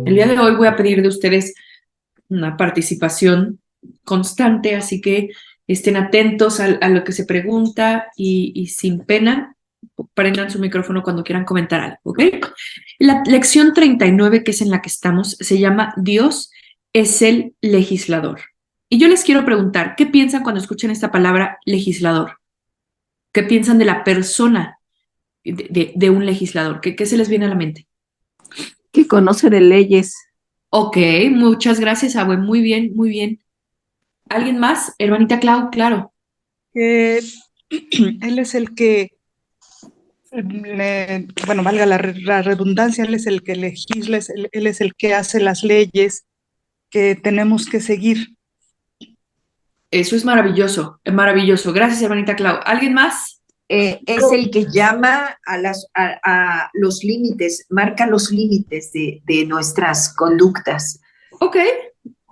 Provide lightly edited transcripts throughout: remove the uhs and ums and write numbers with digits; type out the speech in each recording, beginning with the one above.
El día de hoy voy a pedir de ustedes una participación constante, así que estén atentos a lo que se pregunta y sin pena, prendan su micrófono cuando quieran comentar algo, ¿ok? La lección 39, que es en la que estamos, se llama Dios es el legislador. Y yo les quiero preguntar, ¿qué piensan cuando escuchen esta palabra legislador? ¿Qué piensan de la persona de un legislador? ¿Qué se les viene a la mente? Que conoce de leyes. Ok, muchas gracias, Abue. Muy bien, muy bien. ¿Alguien más? Hermanita Clau, claro. que él es el que, bueno, valga la redundancia, él es el que legisla, él es el que hace las leyes que tenemos que seguir. Eso es maravilloso, es maravilloso. Gracias, hermanita Clau. ¿Alguien más? Es el que llama a los límites, marca los límites de nuestras conductas. Ok,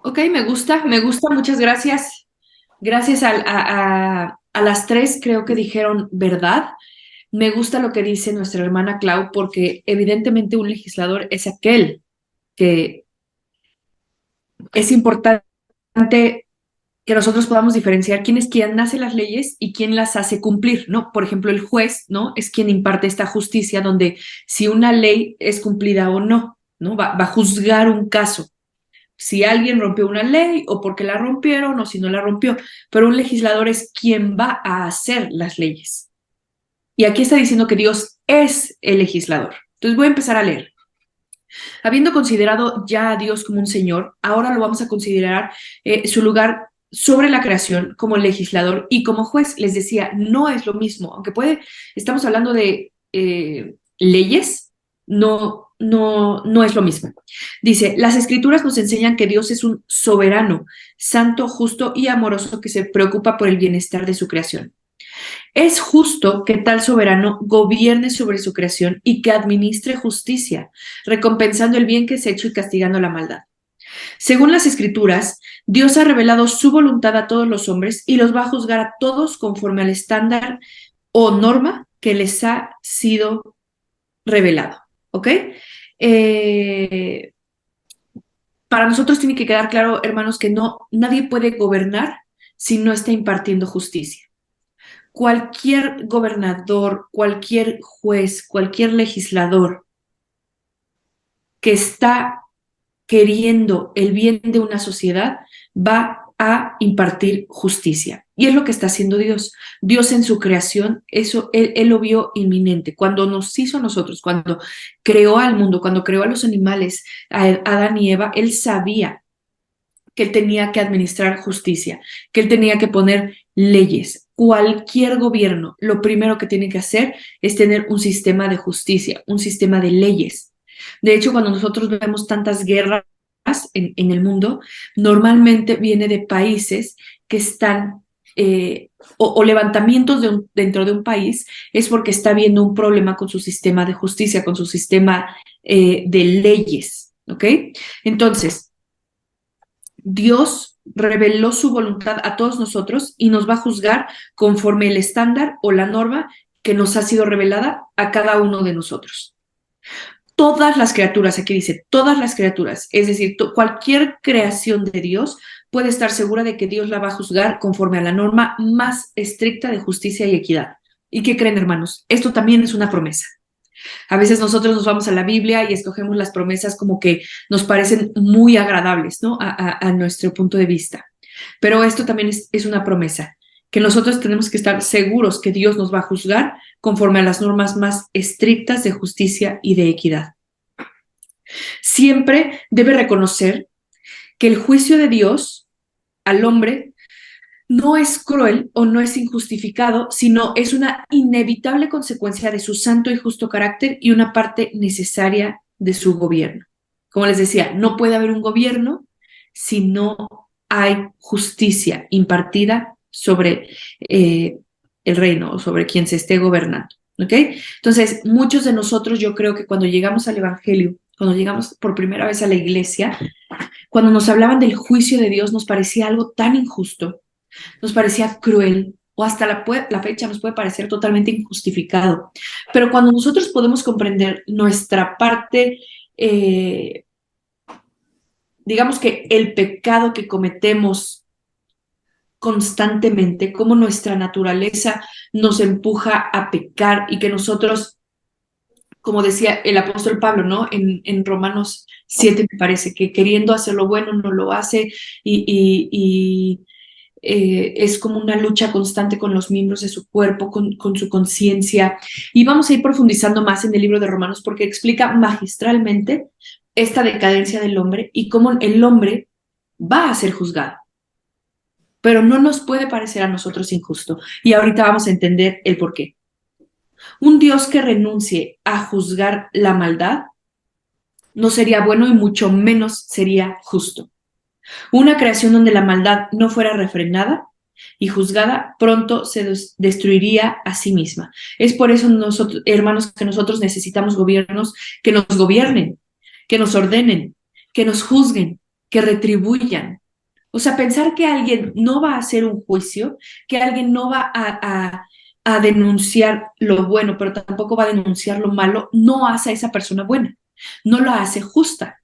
ok, me gusta, muchas gracias. Gracias a las tres, creo que dijeron verdad. Me gusta lo que dice nuestra hermana Clau, porque evidentemente un legislador es aquel que es importante que nosotros podamos diferenciar quién es quien hace las leyes y quién las hace cumplir, ¿no? Por ejemplo, el juez, ¿no? Es quien imparte esta justicia donde si una ley es cumplida o no, ¿no? Va a juzgar un caso. Si alguien rompió una ley o porque la rompieron o si no la rompió, pero un legislador es quien va a hacer las leyes. Y aquí está diciendo que Dios es el legislador. Entonces voy a empezar a leer. Habiendo considerado ya a Dios como un Señor, ahora lo vamos a considerar su lugar sobre la creación como legislador y como juez. Les decía, no es lo mismo, aunque estamos hablando de leyes, no es lo mismo. Dice, las Escrituras nos enseñan que Dios es un soberano, santo, justo y amoroso que se preocupa por el bienestar de su creación. Es justo que tal soberano gobierne sobre su creación y que administre justicia, recompensando el bien que es hecho y castigando la maldad. Según las Escrituras, Dios ha revelado su voluntad a todos los hombres y los va a juzgar a todos conforme al estándar o norma que les ha sido revelado. ¿Ok? Para nosotros tiene que quedar claro, hermanos, que nadie puede gobernar si no está impartiendo justicia. Cualquier gobernador, cualquier juez, cualquier legislador que está queriendo el bien de una sociedad va a impartir justicia. Y es lo que está haciendo Dios. Dios en su creación, eso él lo vio inminente. Cuando nos hizo a nosotros, cuando creó al mundo, cuando creó a los animales, a Adán y Eva, él sabía que él tenía que administrar justicia, que él tenía que poner leyes. Cualquier gobierno, lo primero que tiene que hacer es tener un sistema de justicia, un sistema de leyes. De hecho, cuando nosotros vemos tantas guerras en el mundo, normalmente viene de países que están, o levantamientos dentro de un país, es porque está habiendo un problema con su sistema de justicia, con su sistema de leyes, ¿ok? Entonces, Dios reveló su voluntad a todos nosotros y nos va a juzgar conforme el estándar o la norma que nos ha sido revelada a cada uno de nosotros. Todas las criaturas, aquí dice, todas las criaturas, es decir, cualquier creación de Dios puede estar segura de que Dios la va a juzgar conforme a la norma más estricta de justicia y equidad. ¿Y qué creen, hermanos? Esto también es una promesa. A veces nosotros nos vamos a la Biblia y escogemos las promesas como que nos parecen muy agradables, ¿no? A nuestro punto de vista. Pero esto también es una promesa, que nosotros tenemos que estar seguros que Dios nos va a juzgar conforme a las normas más estrictas de justicia y de equidad. Siempre debe reconocer que el juicio de Dios al hombre no es cruel o no es injustificado, sino es una inevitable consecuencia de su santo y justo carácter y una parte necesaria de su gobierno. Como les decía, no puede haber un gobierno si no hay justicia impartida sobre el reino o sobre quien se esté gobernando. ¿Ok? Entonces, muchos de nosotros, yo creo que cuando llegamos al Evangelio, cuando llegamos por primera vez a la iglesia, cuando nos hablaban del juicio de Dios, nos parecía algo tan injusto, nos parecía cruel o hasta la fecha nos puede parecer totalmente injustificado. Pero cuando nosotros podemos comprender nuestra parte digamos que el pecado que cometemos constantemente, cómo nuestra naturaleza nos empuja a pecar y que nosotros, como decía el apóstol Pablo, ¿no? En Romanos 7 me parece, que queriendo hacer lo bueno no lo hace y es como una lucha constante con los miembros de su cuerpo, con su conciencia. Y vamos a ir profundizando más en el libro de Romanos porque explica magistralmente esta decadencia del hombre y cómo el hombre va a ser juzgado. Pero no nos puede parecer a nosotros injusto. Y ahorita vamos a entender el por qué. Un Dios que renuncie a juzgar la maldad no sería bueno y mucho menos sería justo. Una creación donde la maldad no fuera refrenada y juzgada pronto se destruiría a sí misma. Es por eso, nosotros, hermanos, que nosotros necesitamos gobiernos que nos gobiernen, que nos ordenen, que nos juzguen, que retribuyan. O sea, pensar que alguien no va a hacer un juicio, que alguien no va a denunciar lo bueno, pero tampoco va a denunciar lo malo, no hace a esa persona buena, no la hace justa.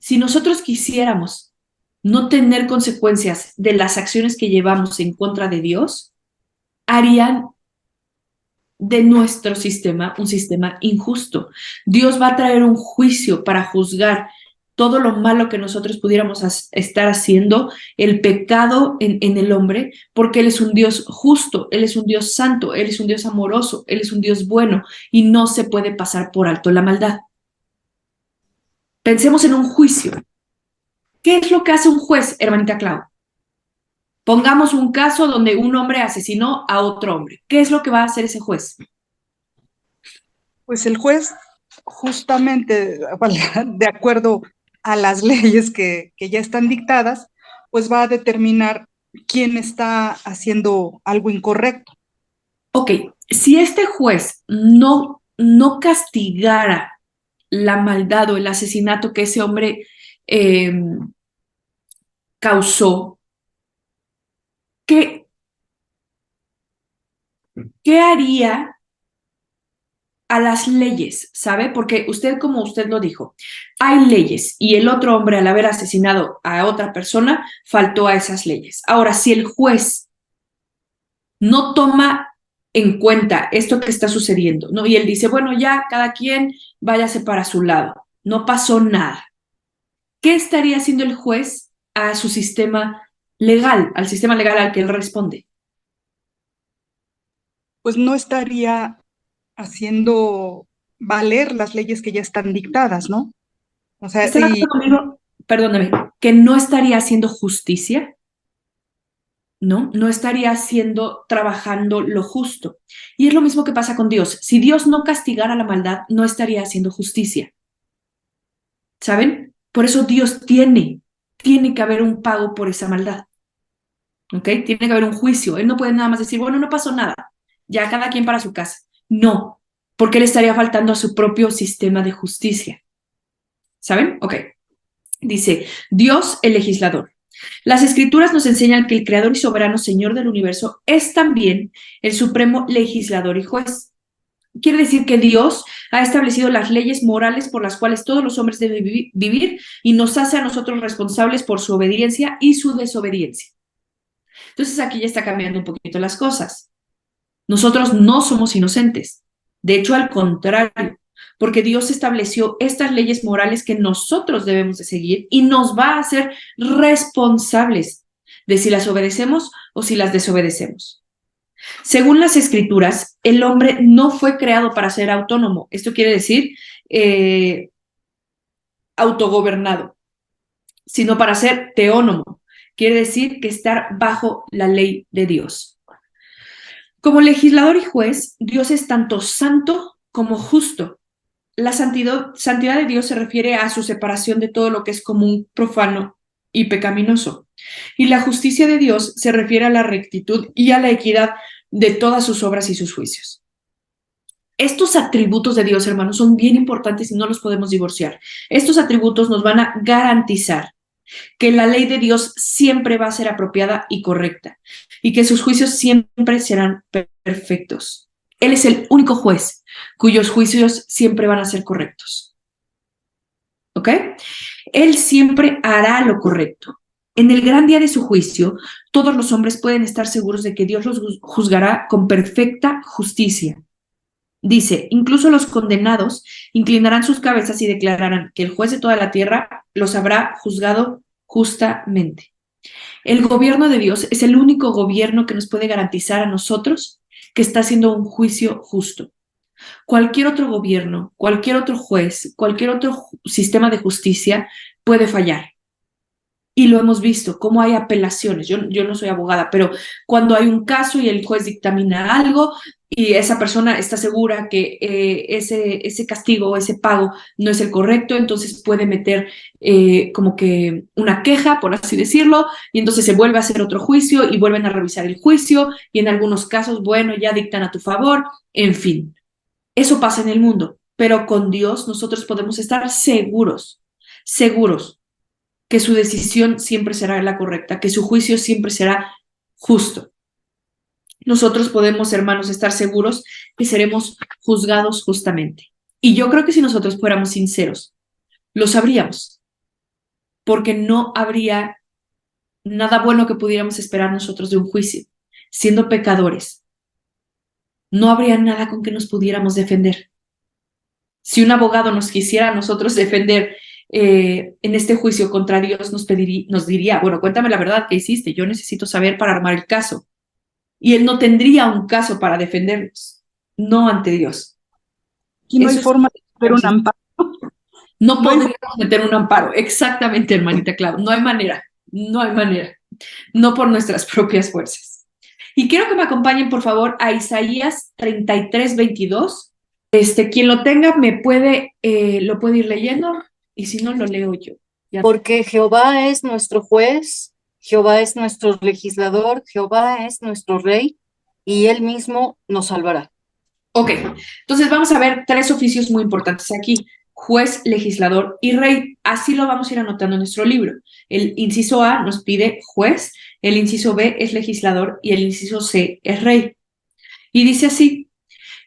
Si nosotros quisiéramos no tener consecuencias de las acciones que llevamos en contra de Dios, harían de nuestro sistema un sistema injusto. Dios va a traer un juicio para juzgar todo lo malo que nosotros pudiéramos estar haciendo, el pecado en el hombre, porque Él es un Dios justo, Él es un Dios santo, Él es un Dios amoroso, Él es un Dios bueno y no se puede pasar por alto la maldad. Pensemos en un juicio. ¿Qué es lo que hace un juez, hermanita Clau? Pongamos un caso donde un hombre asesinó a otro hombre. ¿Qué es lo que va a hacer ese juez? Pues el juez, justamente de acuerdo a las leyes que ya están dictadas, pues va a determinar quién está haciendo algo incorrecto. Ok, si este juez no castigara la maldad o el asesinato que ese hombre eh, causó, ¿qué haría a las leyes, ¿sabe? Porque usted, como usted lo dijo, hay leyes y el otro hombre, al haber asesinado a otra persona, faltó a esas leyes. Ahora, si el juez no toma en cuenta esto que está sucediendo, ¿no? Y él dice, bueno, ya cada quien váyase para su lado, no pasó nada. ¿Qué estaría haciendo el juez a su sistema legal, al sistema legal al que él responde? Pues no estaría haciendo valer las leyes que ya están dictadas, ¿no? O sea, ¿Está de acuerdo conmigo? Perdóname, que no estaría haciendo justicia, ¿no? No estaría haciendo, trabajando lo justo. Y es lo mismo que pasa con Dios. Si Dios no castigara la maldad, no estaría haciendo justicia. ¿Saben? Por eso Dios tiene que haber un pago por esa maldad. ¿Ok? Tiene que haber un juicio. Él no puede nada más decir, bueno, no pasó nada. Ya cada quien para su casa. No, porque él estaría faltando a su propio sistema de justicia. ¿Saben? Ok. Dice, Dios el legislador. Las escrituras nos enseñan que el creador y soberano Señor del universo es también el supremo legislador y juez. Quiere decir que Dios ha establecido las leyes morales por las cuales todos los hombres deben vivir y nos hace a nosotros responsables por su obediencia y su desobediencia. Entonces aquí ya está cambiando un poquito las cosas. Nosotros no somos inocentes. De hecho, al contrario, porque Dios estableció estas leyes morales que nosotros debemos de seguir y nos va a hacer responsables de si las obedecemos o si las desobedecemos. Según las escrituras, el hombre no fue creado para ser autónomo. Esto quiere decir autogobernado, sino para ser teónomo. Quiere decir que estar bajo la ley de Dios. Como legislador y juez, Dios es tanto santo como justo. La santidad de Dios se refiere a su separación de todo lo que es común, profano y pecaminoso. Y la justicia de Dios se refiere a la rectitud y a la equidad de todas sus obras y sus juicios. Estos atributos de Dios, hermanos, son bien importantes y no los podemos divorciar. Estos atributos nos van a garantizar que la ley de Dios siempre va a ser apropiada y correcta y que sus juicios siempre serán perfectos. Él es el único juez cuyos juicios siempre van a ser correctos. ¿ok? Él siempre hará lo correcto. En el gran día de su juicio, todos los hombres pueden estar seguros de que Dios los juzgará con perfecta justicia. Dice, incluso los condenados inclinarán sus cabezas y declararán que el juez de toda la tierra los habrá juzgado justamente. El gobierno de Dios es el único gobierno que nos puede garantizar a nosotros que está haciendo un juicio justo. Cualquier otro gobierno, cualquier otro juez, cualquier otro sistema de justicia puede fallar. Y lo hemos visto, cómo hay apelaciones. Yo no soy abogada, pero cuando hay un caso y el juez dictamina algo y esa persona está segura que ese castigo o ese pago no es el correcto, entonces puede meter como que una queja, por así decirlo, y entonces se vuelve a hacer otro juicio y vuelven a revisar el juicio y en algunos casos, bueno, ya dictan a tu favor, en fin. Eso pasa en el mundo, pero con Dios nosotros podemos estar seguros, seguros que su decisión siempre será la correcta, que su juicio siempre será justo. Nosotros podemos, hermanos, estar seguros que seremos juzgados justamente. Y yo creo que si nosotros fuéramos sinceros, lo sabríamos, porque no habría nada bueno que pudiéramos esperar nosotros de un juicio. Siendo pecadores, no habría nada con que nos pudiéramos defender. Si un abogado nos quisiera a nosotros defender en este juicio contra Dios, nos diría, bueno, cuéntame la verdad que hiciste, yo necesito saber para armar el caso. Y él no tendría un caso para defendernos, no ante Dios. Y no hay Eso forma de hacer un amparo. no No hay podríamos meter un amparo, exactamente, hermanita Clau, no hay manera, no hay manera, no por nuestras propias fuerzas. Y quiero que me acompañen, por favor, a Isaías 33:22. Quien lo tenga lo puede ir leyendo, y si no, lo leo yo. Ya. Porque Jehová es nuestro juez, Jehová es nuestro legislador, Jehová es nuestro rey, y él mismo nos salvará. Ok, entonces vamos a ver 3 oficios muy importantes aquí: juez, legislador y rey. Así lo vamos a ir anotando en nuestro libro. El inciso A nos pide juez, el inciso B es legislador y el inciso C es rey. Y dice así: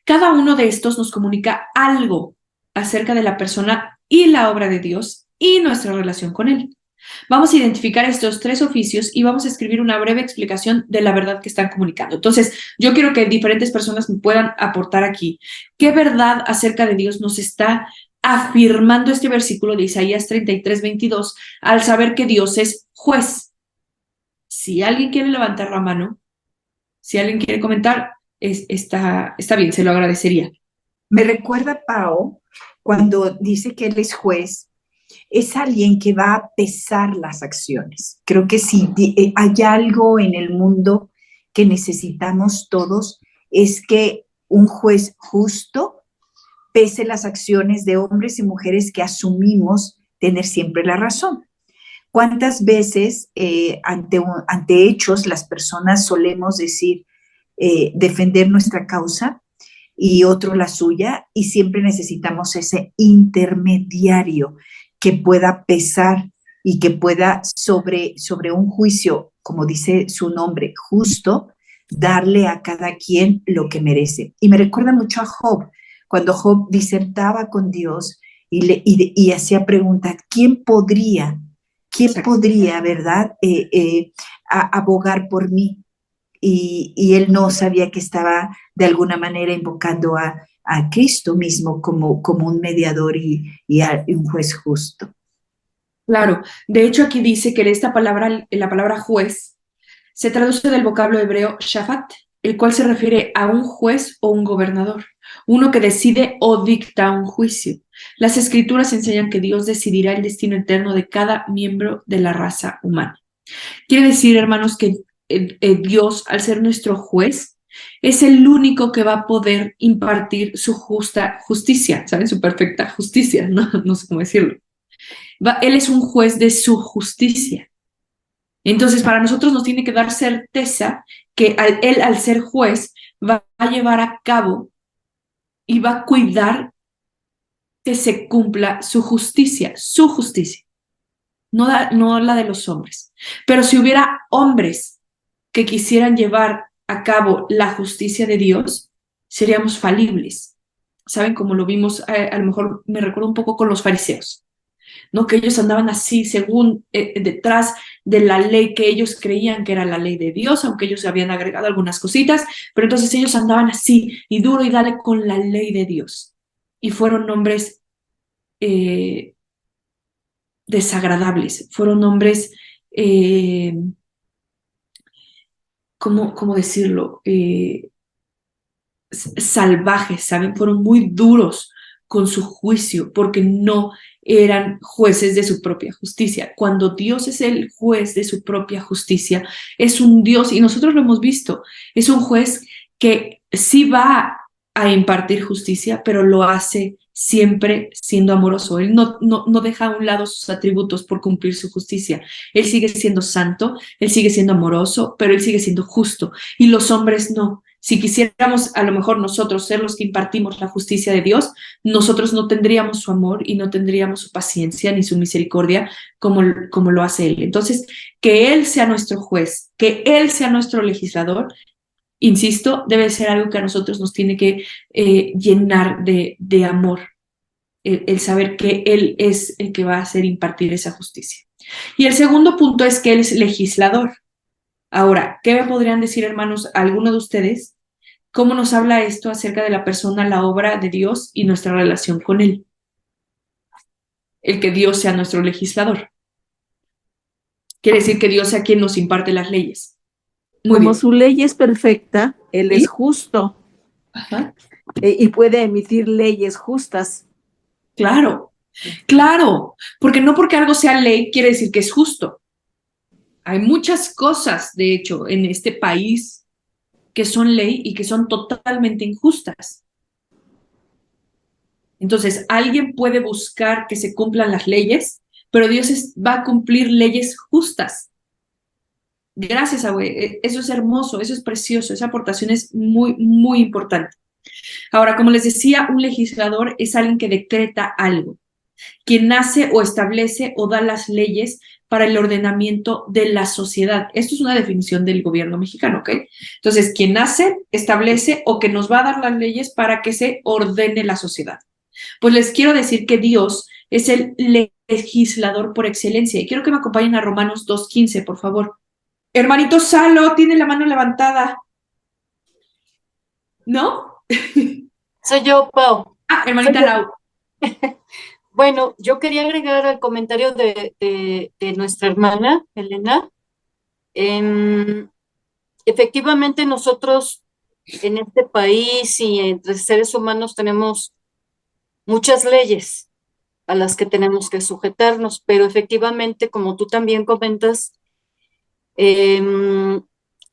cada uno de estos nos comunica algo acerca de la persona y la obra de Dios y nuestra relación con Él. Vamos a identificar estos 3 oficios y vamos a escribir una breve explicación de la verdad que están comunicando. Entonces, yo quiero que diferentes personas me puedan aportar aquí. ¿Qué verdad acerca de Dios nos está afirmando este versículo de Isaías 33:22 al saber que Dios es juez? Si alguien quiere levantar la mano, si alguien quiere comentar, está bien, se lo agradecería. Me recuerda, Pao, cuando dice que él es juez, es alguien que va a pesar las acciones. Creo que si hay algo en el mundo que necesitamos todos, es que un juez justo pese las acciones de hombres y mujeres que asumimos tener siempre la razón. ¿Cuántas veces ante hechos las personas solemos decir, defender nuestra causa y otro la suya, y siempre necesitamos ese intermediario que pueda pesar y que pueda sobre un juicio, como dice su nombre, justo, darle a cada quien lo que merece? Y me recuerda mucho a Job, cuando Job disertaba con Dios y hacía preguntas: ¿quién podría, verdad, abogar por mí? Y él no sabía que estaba de alguna manera invocando a Cristo mismo como un mediador y un juez justo. Claro, de hecho aquí dice que la palabra juez se traduce del vocablo hebreo shafat, el cual se refiere a un juez o un gobernador, uno que decide o dicta un juicio. Las escrituras enseñan que Dios decidirá el destino eterno de cada miembro de la raza humana. Quiere decir, hermanos, que Dios, al ser nuestro juez, es el único que va a poder impartir su justa justicia, ¿saben? Su perfecta justicia, no sé cómo decirlo. Él es un juez de su justicia. Entonces, para nosotros nos tiene que dar certeza que él, al ser juez, va a llevar a cabo y va a cuidar que se cumpla su justicia, no la de los hombres. Pero si hubiera hombres que quisieran llevar a cabo la justicia de Dios, seríamos falibles. ¿Saben? Como lo vimos, a lo mejor me recuerdo un poco con los fariseos. ¿no? Que ellos andaban así, según detrás de la ley que ellos creían que era la ley de Dios, aunque ellos habían agregado algunas cositas, pero entonces ellos andaban así, y duro y dale con la ley de Dios. Y fueron hombres desagradables, fueron hombres, ¿cómo decirlo? Salvajes, ¿saben? Fueron muy duros con su juicio porque no eran jueces de su propia justicia. Cuando Dios es el juez de su propia justicia, es un Dios, y nosotros lo hemos visto, es un juez que sí va a impartir justicia, pero lo hace siempre siendo amoroso. Él no deja a un lado sus atributos por cumplir su justicia. Él sigue siendo santo, él sigue siendo amoroso, pero él sigue siendo justo. Y los hombres no. Si quisiéramos a lo mejor nosotros ser los que impartimos la justicia de Dios, nosotros no tendríamos su amor y no tendríamos su paciencia ni su misericordia como lo hace Él. Entonces, que Él sea nuestro juez, que Él sea nuestro legislador, insisto, debe ser algo que a nosotros nos tiene que llenar de amor, el saber que Él es el que va a hacer impartir esa justicia. Y el segundo punto es que Él es legislador. Ahora, ¿qué me podrían decir, hermanos, alguno de ustedes? ¿Cómo nos habla esto acerca de la persona, la obra de Dios y nuestra relación con Él? El que Dios sea nuestro legislador. Quiere decir que Dios sea quien nos imparte las leyes. Muy Como bien. su ley es perfecta, Él ¿Sí? es justo Ajá. y puede emitir leyes justas. Claro, claro, porque no porque algo sea ley quiere decir que es justo. Hay muchas cosas, de hecho, en este país que son ley y que son totalmente injustas. Entonces, alguien puede buscar que se cumplan las leyes, pero Dios va a cumplir leyes justas. Gracias, Abue. Eso es hermoso, eso es precioso, esa aportación es muy, muy importante. Ahora, como les decía, un legislador es alguien que decreta algo, quien nace o establece o da las leyes para el ordenamiento de la sociedad. Esto es una definición del gobierno mexicano, ¿ok? Entonces, quien nace, establece o que nos va a dar las leyes para que se ordene la sociedad. Pues les quiero decir que Dios es el legislador por excelencia. Y quiero que me acompañen a Romanos 2:15, por favor. Hermanito Salo, tiene la mano levantada. ¿No? Soy yo, Pau. Hermanita Soy yo. Lau. Bueno, yo quería agregar al comentario de nuestra hermana, Elena. Efectivamente, nosotros en este país y entre seres humanos tenemos muchas leyes a las que tenemos que sujetarnos, pero efectivamente, como tú también comentas,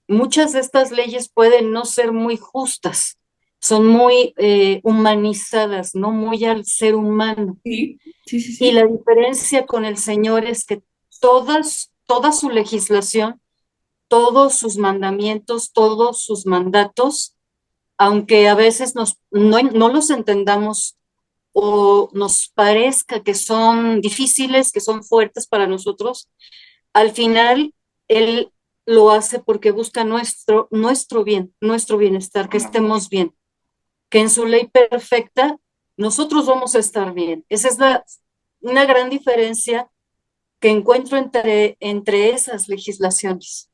muchas de estas leyes pueden no ser muy justas, son muy humanizadas, no muy al ser humano. Sí. Y la diferencia con el Señor es que toda su legislación, todos sus mandamientos, todos sus mandatos, aunque a veces no los entendamos o nos parezca que son difíciles, que son fuertes para nosotros, al final Él lo hace porque busca nuestro bien, nuestro bienestar, que estemos bien, que en su ley perfecta nosotros vamos a estar bien. Esa es una gran diferencia que encuentro entre esas legislaciones.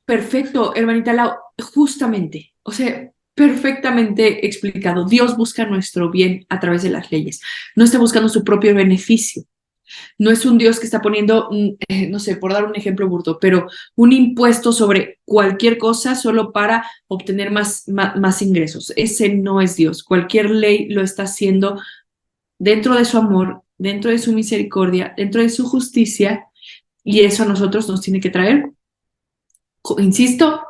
Perfecto, hermanita Lau, justamente, o sea, perfectamente explicado. Dios busca nuestro bien a través de las leyes. No está buscando su propio beneficio. No es un Dios que está poniendo, no sé, por dar un ejemplo burdo, pero un impuesto sobre cualquier cosa solo para obtener más ingresos. Ese no es Dios. Cualquier ley lo está haciendo dentro de su amor, dentro de su misericordia, dentro de su justicia, y eso a nosotros nos tiene que traer, insisto,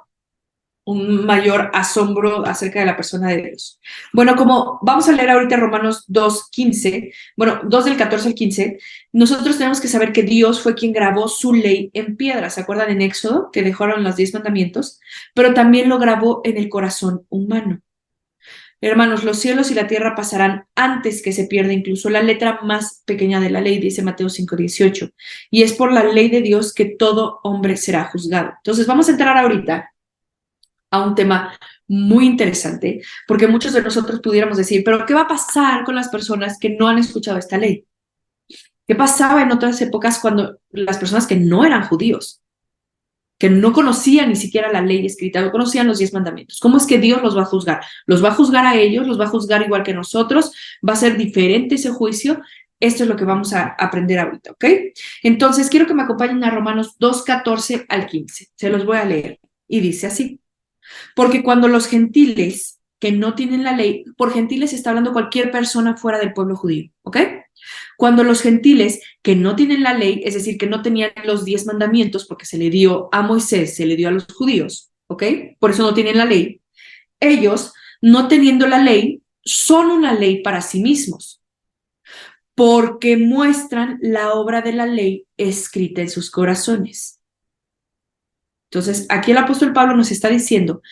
un mayor asombro acerca de la persona de Dios. Bueno, como vamos a leer ahorita Romanos 2:15, bueno, 2 del 14 al 15, nosotros tenemos que saber que Dios fue quien grabó su ley en piedra. ¿Se acuerdan en Éxodo que dejaron los 10 mandamientos? Pero también lo grabó en el corazón humano. Hermanos, los cielos y la tierra pasarán antes que se pierda incluso la letra más pequeña de la ley, dice Mateo 5:18. Y es por la ley de Dios que todo hombre será juzgado. Entonces vamos a entrar ahorita a un tema muy interesante, porque muchos de nosotros pudiéramos decir, pero ¿qué va a pasar con las personas que no han escuchado esta ley? ¿Qué pasaba en otras épocas cuando las personas que no eran judíos, que no conocían ni siquiera la ley escrita, no conocían los 10 mandamientos? ¿Cómo es que Dios los va a juzgar? ¿Los va a juzgar a ellos? ¿Los va a juzgar igual que nosotros? ¿Va a ser diferente ese juicio? Esto es lo que vamos a aprender ahorita, ¿ok? Entonces, quiero que me acompañen a Romanos 2:14 al 15. Se los voy a leer. Y dice así: porque cuando los gentiles que no tienen la ley, por gentiles está hablando cualquier persona fuera del pueblo judío, ¿ok? Cuando los gentiles que no tienen la ley, es decir, que no tenían los 10 mandamientos, porque se le dio a Moisés, se le dio a los judíos, ¿ok? Por eso no tienen la ley. Ellos, no teniendo la ley, son una ley para sí mismos, porque muestran la obra de la ley escrita en sus corazones. Entonces, aquí el apóstol Pablo nos está diciendo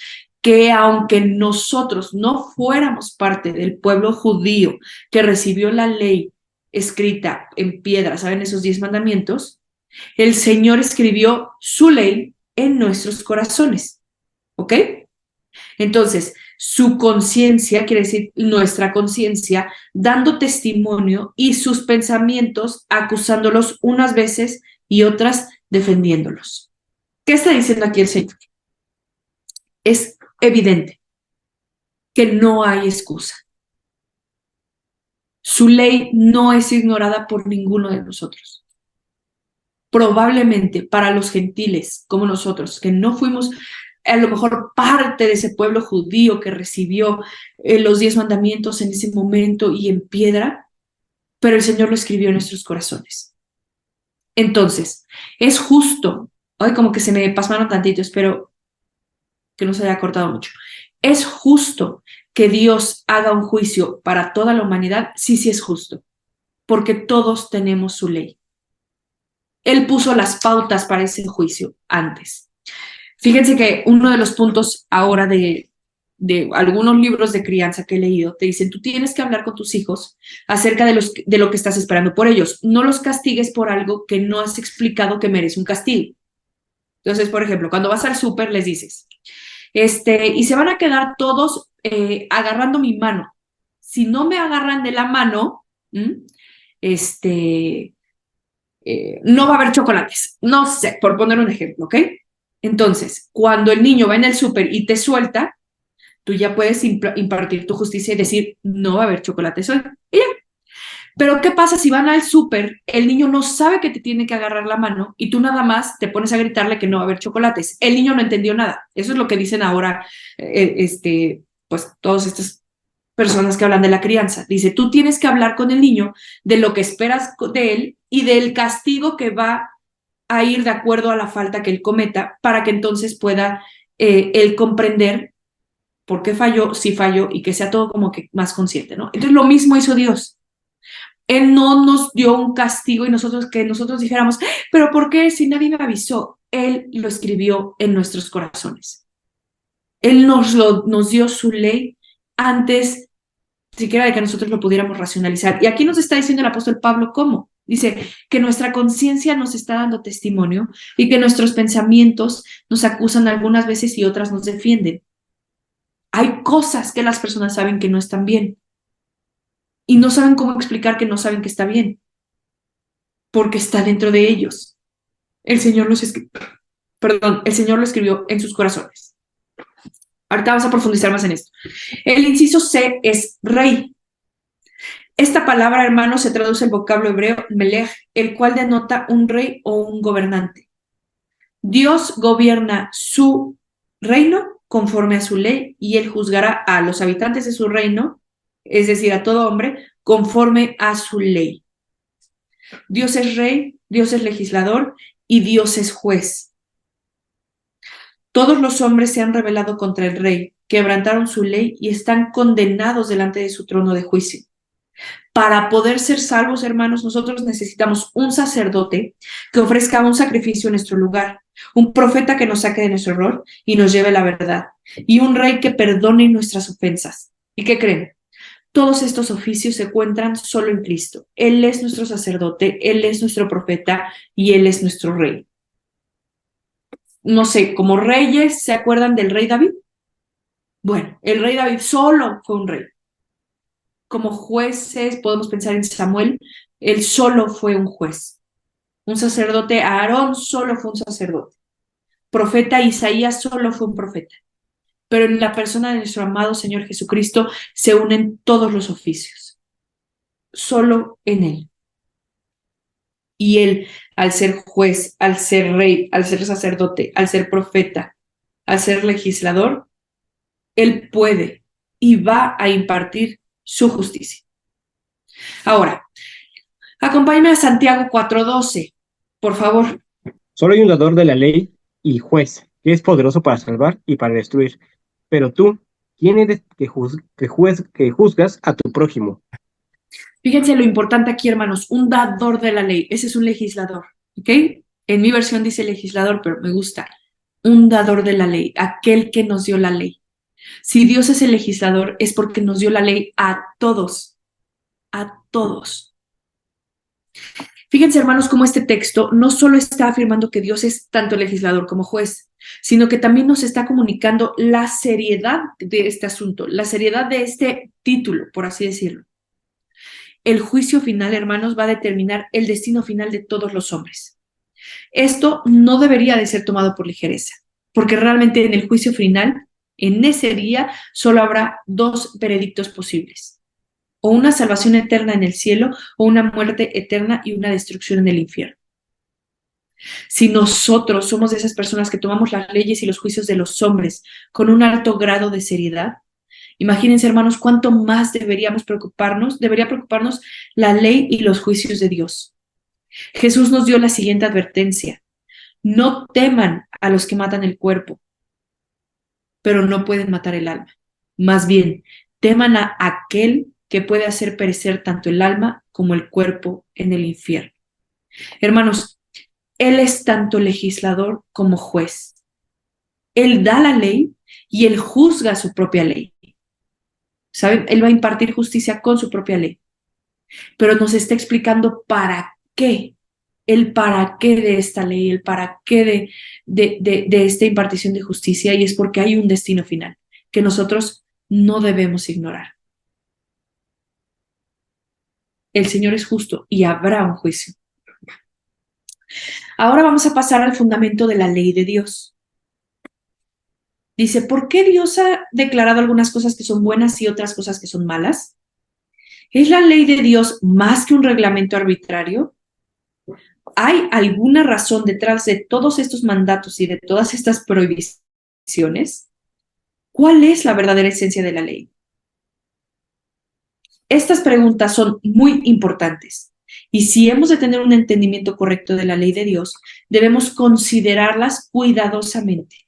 que aunque nosotros no fuéramos parte del pueblo judío que recibió la ley escrita en piedra, ¿saben? Esos 10 mandamientos, el Señor escribió su ley en nuestros corazones, ¿ok? Entonces, su conciencia, quiere decir nuestra conciencia, dando testimonio, y sus pensamientos acusándolos unas veces y otras defendiéndolos. ¿Qué está diciendo aquí el Señor? Es evidente que no hay excusa. Su ley no es ignorada por ninguno de nosotros. Probablemente para los gentiles como nosotros, que no fuimos a lo mejor parte de ese pueblo judío que recibió los 10 mandamientos en ese momento y en piedra, pero el Señor lo escribió en nuestros corazones. Entonces, es justo, hoy como que se me pasaron tantito, espero que no se haya cortado mucho. ¿Es justo que Dios haga un juicio para toda la humanidad? Sí, sí es justo, porque todos tenemos su ley. Él puso las pautas para ese juicio antes. Fíjense que uno de los puntos ahora de algunos libros de crianza que he leído, te dicen, tú tienes que hablar con tus hijos acerca de lo que estás esperando por ellos. No los castigues por algo que no has explicado que merece un castigo. Entonces, por ejemplo, cuando vas al súper les dices, y se van a quedar todos agarrando mi mano. Si no me agarran de la mano, no va a haber chocolates. No sé, por poner un ejemplo, ¿ok? Entonces, cuando el niño va en el súper y te suelta, tú ya puedes impartir tu justicia y decir, no va a haber chocolates hoy. Y ya. Pero ¿qué pasa si van al súper, el niño no sabe que te tiene que agarrar la mano y tú nada más te pones a gritarle que no va a haber chocolates? El niño no entendió nada. Eso es lo que dicen ahora, pues todas estas personas que hablan de la crianza. Dice, tú tienes que hablar con el niño de lo que esperas de él y del castigo que va a ir de acuerdo a la falta que él cometa, para que entonces pueda él comprender por qué falló, si falló, y que sea todo como que más consciente, ¿no? Entonces lo mismo hizo Dios. Él no nos dio un castigo y nosotros dijéramos, pero ¿por qué si nadie me avisó? Él lo escribió en nuestros corazones. Él nos dio su ley antes siquiera de que nosotros lo pudiéramos racionalizar. Y aquí nos está diciendo el apóstol Pablo cómo. Dice que nuestra conciencia nos está dando testimonio y que nuestros pensamientos nos acusan algunas veces y otras nos defienden. Hay cosas que las personas saben que no están bien y no saben cómo explicar que no saben que está bien, porque está dentro de ellos. El Señor el Señor lo escribió en sus corazones. Ahorita vamos a profundizar más en esto. El inciso C es rey. Esta palabra, hermano, se traduce el vocablo hebreo melech, el cual denota un rey o un gobernante. Dios gobierna su reino conforme a su ley y él juzgará a los habitantes de su reino, es decir, a todo hombre, conforme a su ley. Dios es rey, Dios es legislador y Dios es juez. Todos los hombres se han rebelado contra el rey, quebrantaron su ley y están condenados delante de su trono de juicio. Para poder ser salvos, hermanos, nosotros necesitamos un sacerdote que ofrezca un sacrificio en nuestro lugar, un profeta que nos saque de nuestro error y nos lleve a la verdad, y un rey que perdone nuestras ofensas. ¿Y qué creen? Todos estos oficios se encuentran solo en Cristo. Él es nuestro sacerdote, Él es nuestro profeta y Él es nuestro rey. No sé, como reyes, ¿se acuerdan del rey David? Bueno, el rey David solo fue un rey. Como jueces podemos pensar en Samuel, Él solo fue un juez. Un sacerdote, Aarón solo fue un sacerdote. Profeta Isaías solo fue un profeta. Pero en la persona de nuestro amado Señor Jesucristo se unen todos los oficios. Solo en Él. Y Él, al ser juez, al ser rey, al ser sacerdote, al ser profeta, al ser legislador, Él puede y va a impartir su justicia. Ahora, acompáñame a Santiago 4:12, por favor. Solo hay un dador de la ley y juez, que es poderoso para salvar y para destruir. Pero tú, ¿quién eres que juzgas a tu prójimo? Fíjense lo importante aquí, hermanos, un dador de la ley, ese es un legislador, ¿ok? En mi versión dice legislador, pero me gusta. Un dador de la ley, aquel que nos dio la ley. Si Dios es el legislador, es porque nos dio la ley a todos, a todos. Fíjense, hermanos, cómo este texto no solo está afirmando que Dios es tanto legislador como juez, sino que también nos está comunicando la seriedad de este asunto, la seriedad de este título, por así decirlo. El juicio final, hermanos, va a determinar el destino final de todos los hombres. Esto no debería de ser tomado por ligereza, porque realmente en el juicio final, en ese día, solo habrá dos veredictos posibles: o una salvación eterna en el cielo, o una muerte eterna y una destrucción en el infierno. Si nosotros somos de esas personas que tomamos las leyes y los juicios de los hombres con un alto grado de seriedad, imagínense, hermanos, cuánto más debería preocuparnos la ley y los juicios de Dios. Jesús nos dio la siguiente advertencia: no teman a los que matan el cuerpo, pero no pueden matar el alma. Más bien, teman a aquel que puede hacer perecer tanto el alma como el cuerpo en el infierno. Hermanos, Él es tanto legislador como juez. Él da la ley y Él juzga su propia ley. ¿Saben? Él va a impartir justicia con su propia ley. Pero nos está explicando para qué, el para qué de esta ley, el para qué de esta impartición de justicia, y es porque hay un destino final que nosotros no debemos ignorar. El Señor es justo y habrá un juicio. Ahora vamos a pasar al fundamento de la ley de Dios. Dice, ¿por qué Dios ha declarado algunas cosas que son buenas y otras cosas que son malas? ¿Es la ley de Dios más que un reglamento arbitrario? ¿Hay alguna razón detrás de todos estos mandatos y de todas estas prohibiciones? ¿Cuál es la verdadera esencia de la ley? Estas preguntas son muy importantes, y si hemos de tener un entendimiento correcto de la ley de Dios, debemos considerarlas cuidadosamente.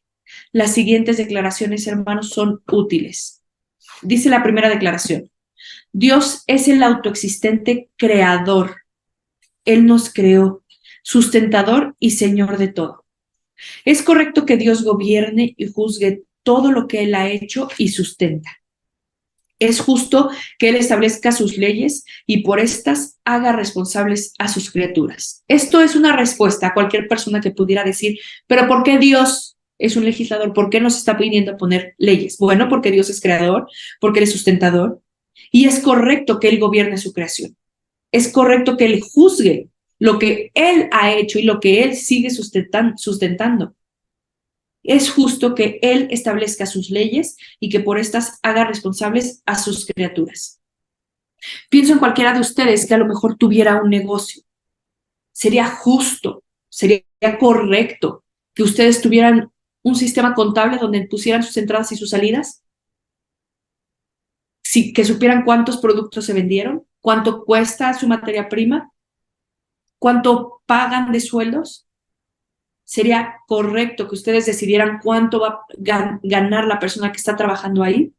Las siguientes declaraciones, hermanos, son útiles. Dice la primera declaración: Dios es el autoexistente creador. Él nos creó, sustentador y señor de todo. Es correcto que Dios gobierne y juzgue todo lo que Él ha hecho y sustenta. Es justo que Él establezca sus leyes y por estas haga responsables a sus criaturas. Esto es una respuesta a cualquier persona que pudiera decir, pero ¿por qué Dios es un legislador? ¿Por qué nos está pidiendo poner leyes? Bueno, porque Dios es creador, porque Él es sustentador, y es correcto que Él gobierne su creación. Es correcto que Él juzgue lo que Él ha hecho y lo que Él sigue sustentando. Es justo que Él establezca sus leyes y que por estas haga responsables a sus criaturas. Pienso en cualquiera de ustedes que a lo mejor tuviera un negocio. Sería justo, sería correcto que ustedes tuvieran un sistema contable donde pusieran sus entradas y sus salidas. Sí, que supieran cuántos productos se vendieron, cuánto cuesta su materia prima, cuánto pagan de sueldos. ¿Sería correcto que ustedes decidieran cuánto va a ganar la persona que está trabajando ahí?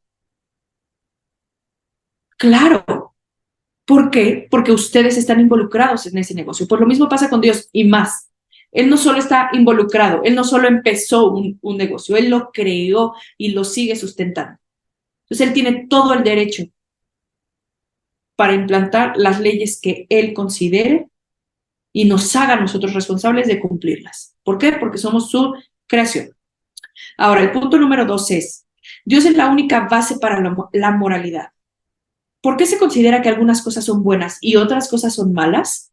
Claro. ¿Por qué? Porque ustedes están involucrados en ese negocio. Pues lo mismo pasa con Dios y más. Él no solo está involucrado, Él no solo empezó un negocio, Él lo creó y lo sigue sustentando. Entonces Él tiene todo el derecho para implantar las leyes que Él considere y nos haga a nosotros responsables de cumplirlas. ¿Por qué? Porque somos su creación. Ahora, el punto número 2 es, Dios es la única base para la moralidad. ¿Por qué se considera que algunas cosas son buenas y otras cosas son malas?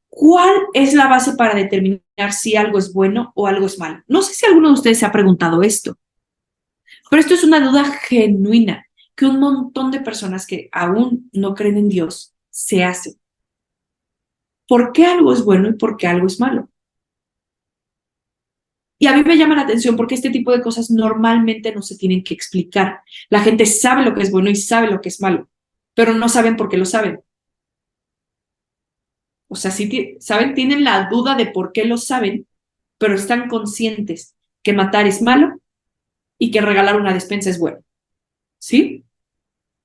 ¿Cuál es la base para determinar si algo es bueno o algo es malo? No sé si alguno de ustedes se ha preguntado esto, pero esto es una duda genuina que un montón de personas que aún no creen en Dios se hacen. ¿Por qué algo es bueno y por qué algo es malo? Y a mí me llama la atención porque este tipo de cosas normalmente no se tienen que explicar. La gente sabe lo que es bueno y sabe lo que es malo, pero no saben por qué lo saben. O sea, sí saben, tienen la duda de por qué lo saben, pero están conscientes que matar es malo y que regalar una despensa es bueno. ¿Sí?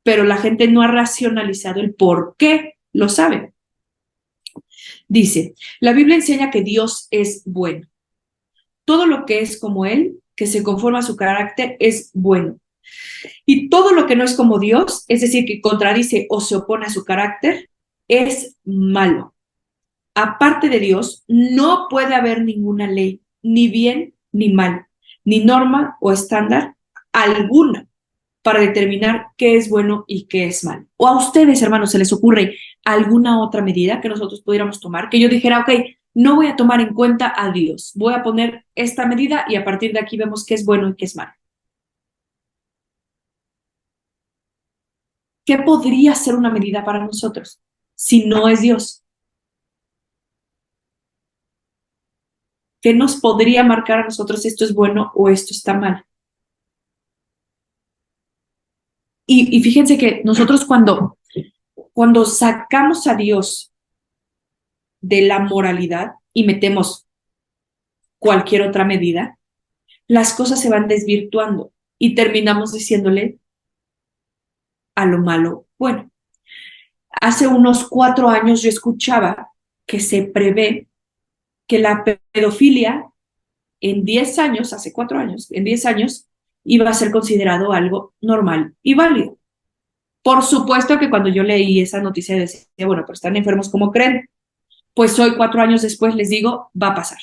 Pero la gente no ha racionalizado el por qué lo saben. Dice, la Biblia enseña que Dios es bueno. Todo lo que es como Él, que se conforma a su carácter, es bueno. Y todo lo que no es como Dios, es decir, que contradice o se opone a su carácter, es malo. Aparte de Dios, no puede haber ninguna ley, ni bien ni mal, ni norma o estándar alguna para determinar qué es bueno y qué es malo. ¿O a ustedes, hermanos, se les ocurre alguna otra medida que nosotros pudiéramos tomar? Que yo dijera, ok, no voy a tomar en cuenta a Dios, voy a poner esta medida y a partir de aquí vemos qué es bueno y qué es malo. ¿Qué podría ser una medida para nosotros si no es Dios? ¿Qué nos podría marcar a nosotros esto es bueno o esto está mal? Y fíjense que nosotros cuando sacamos a Dios de la moralidad y metemos cualquier otra medida, las cosas se van desvirtuando y terminamos diciéndole a lo malo bueno. Hace unos 4 años yo escuchaba que se prevé que la pedofilia en 10 años, hace 4 años, en 10 años, iba a ser considerado algo normal y válido. Por supuesto que cuando yo leí esa noticia decía, bueno, pero están enfermos, ¿cómo creen? Pues hoy, 4 años después, les digo, va a pasar.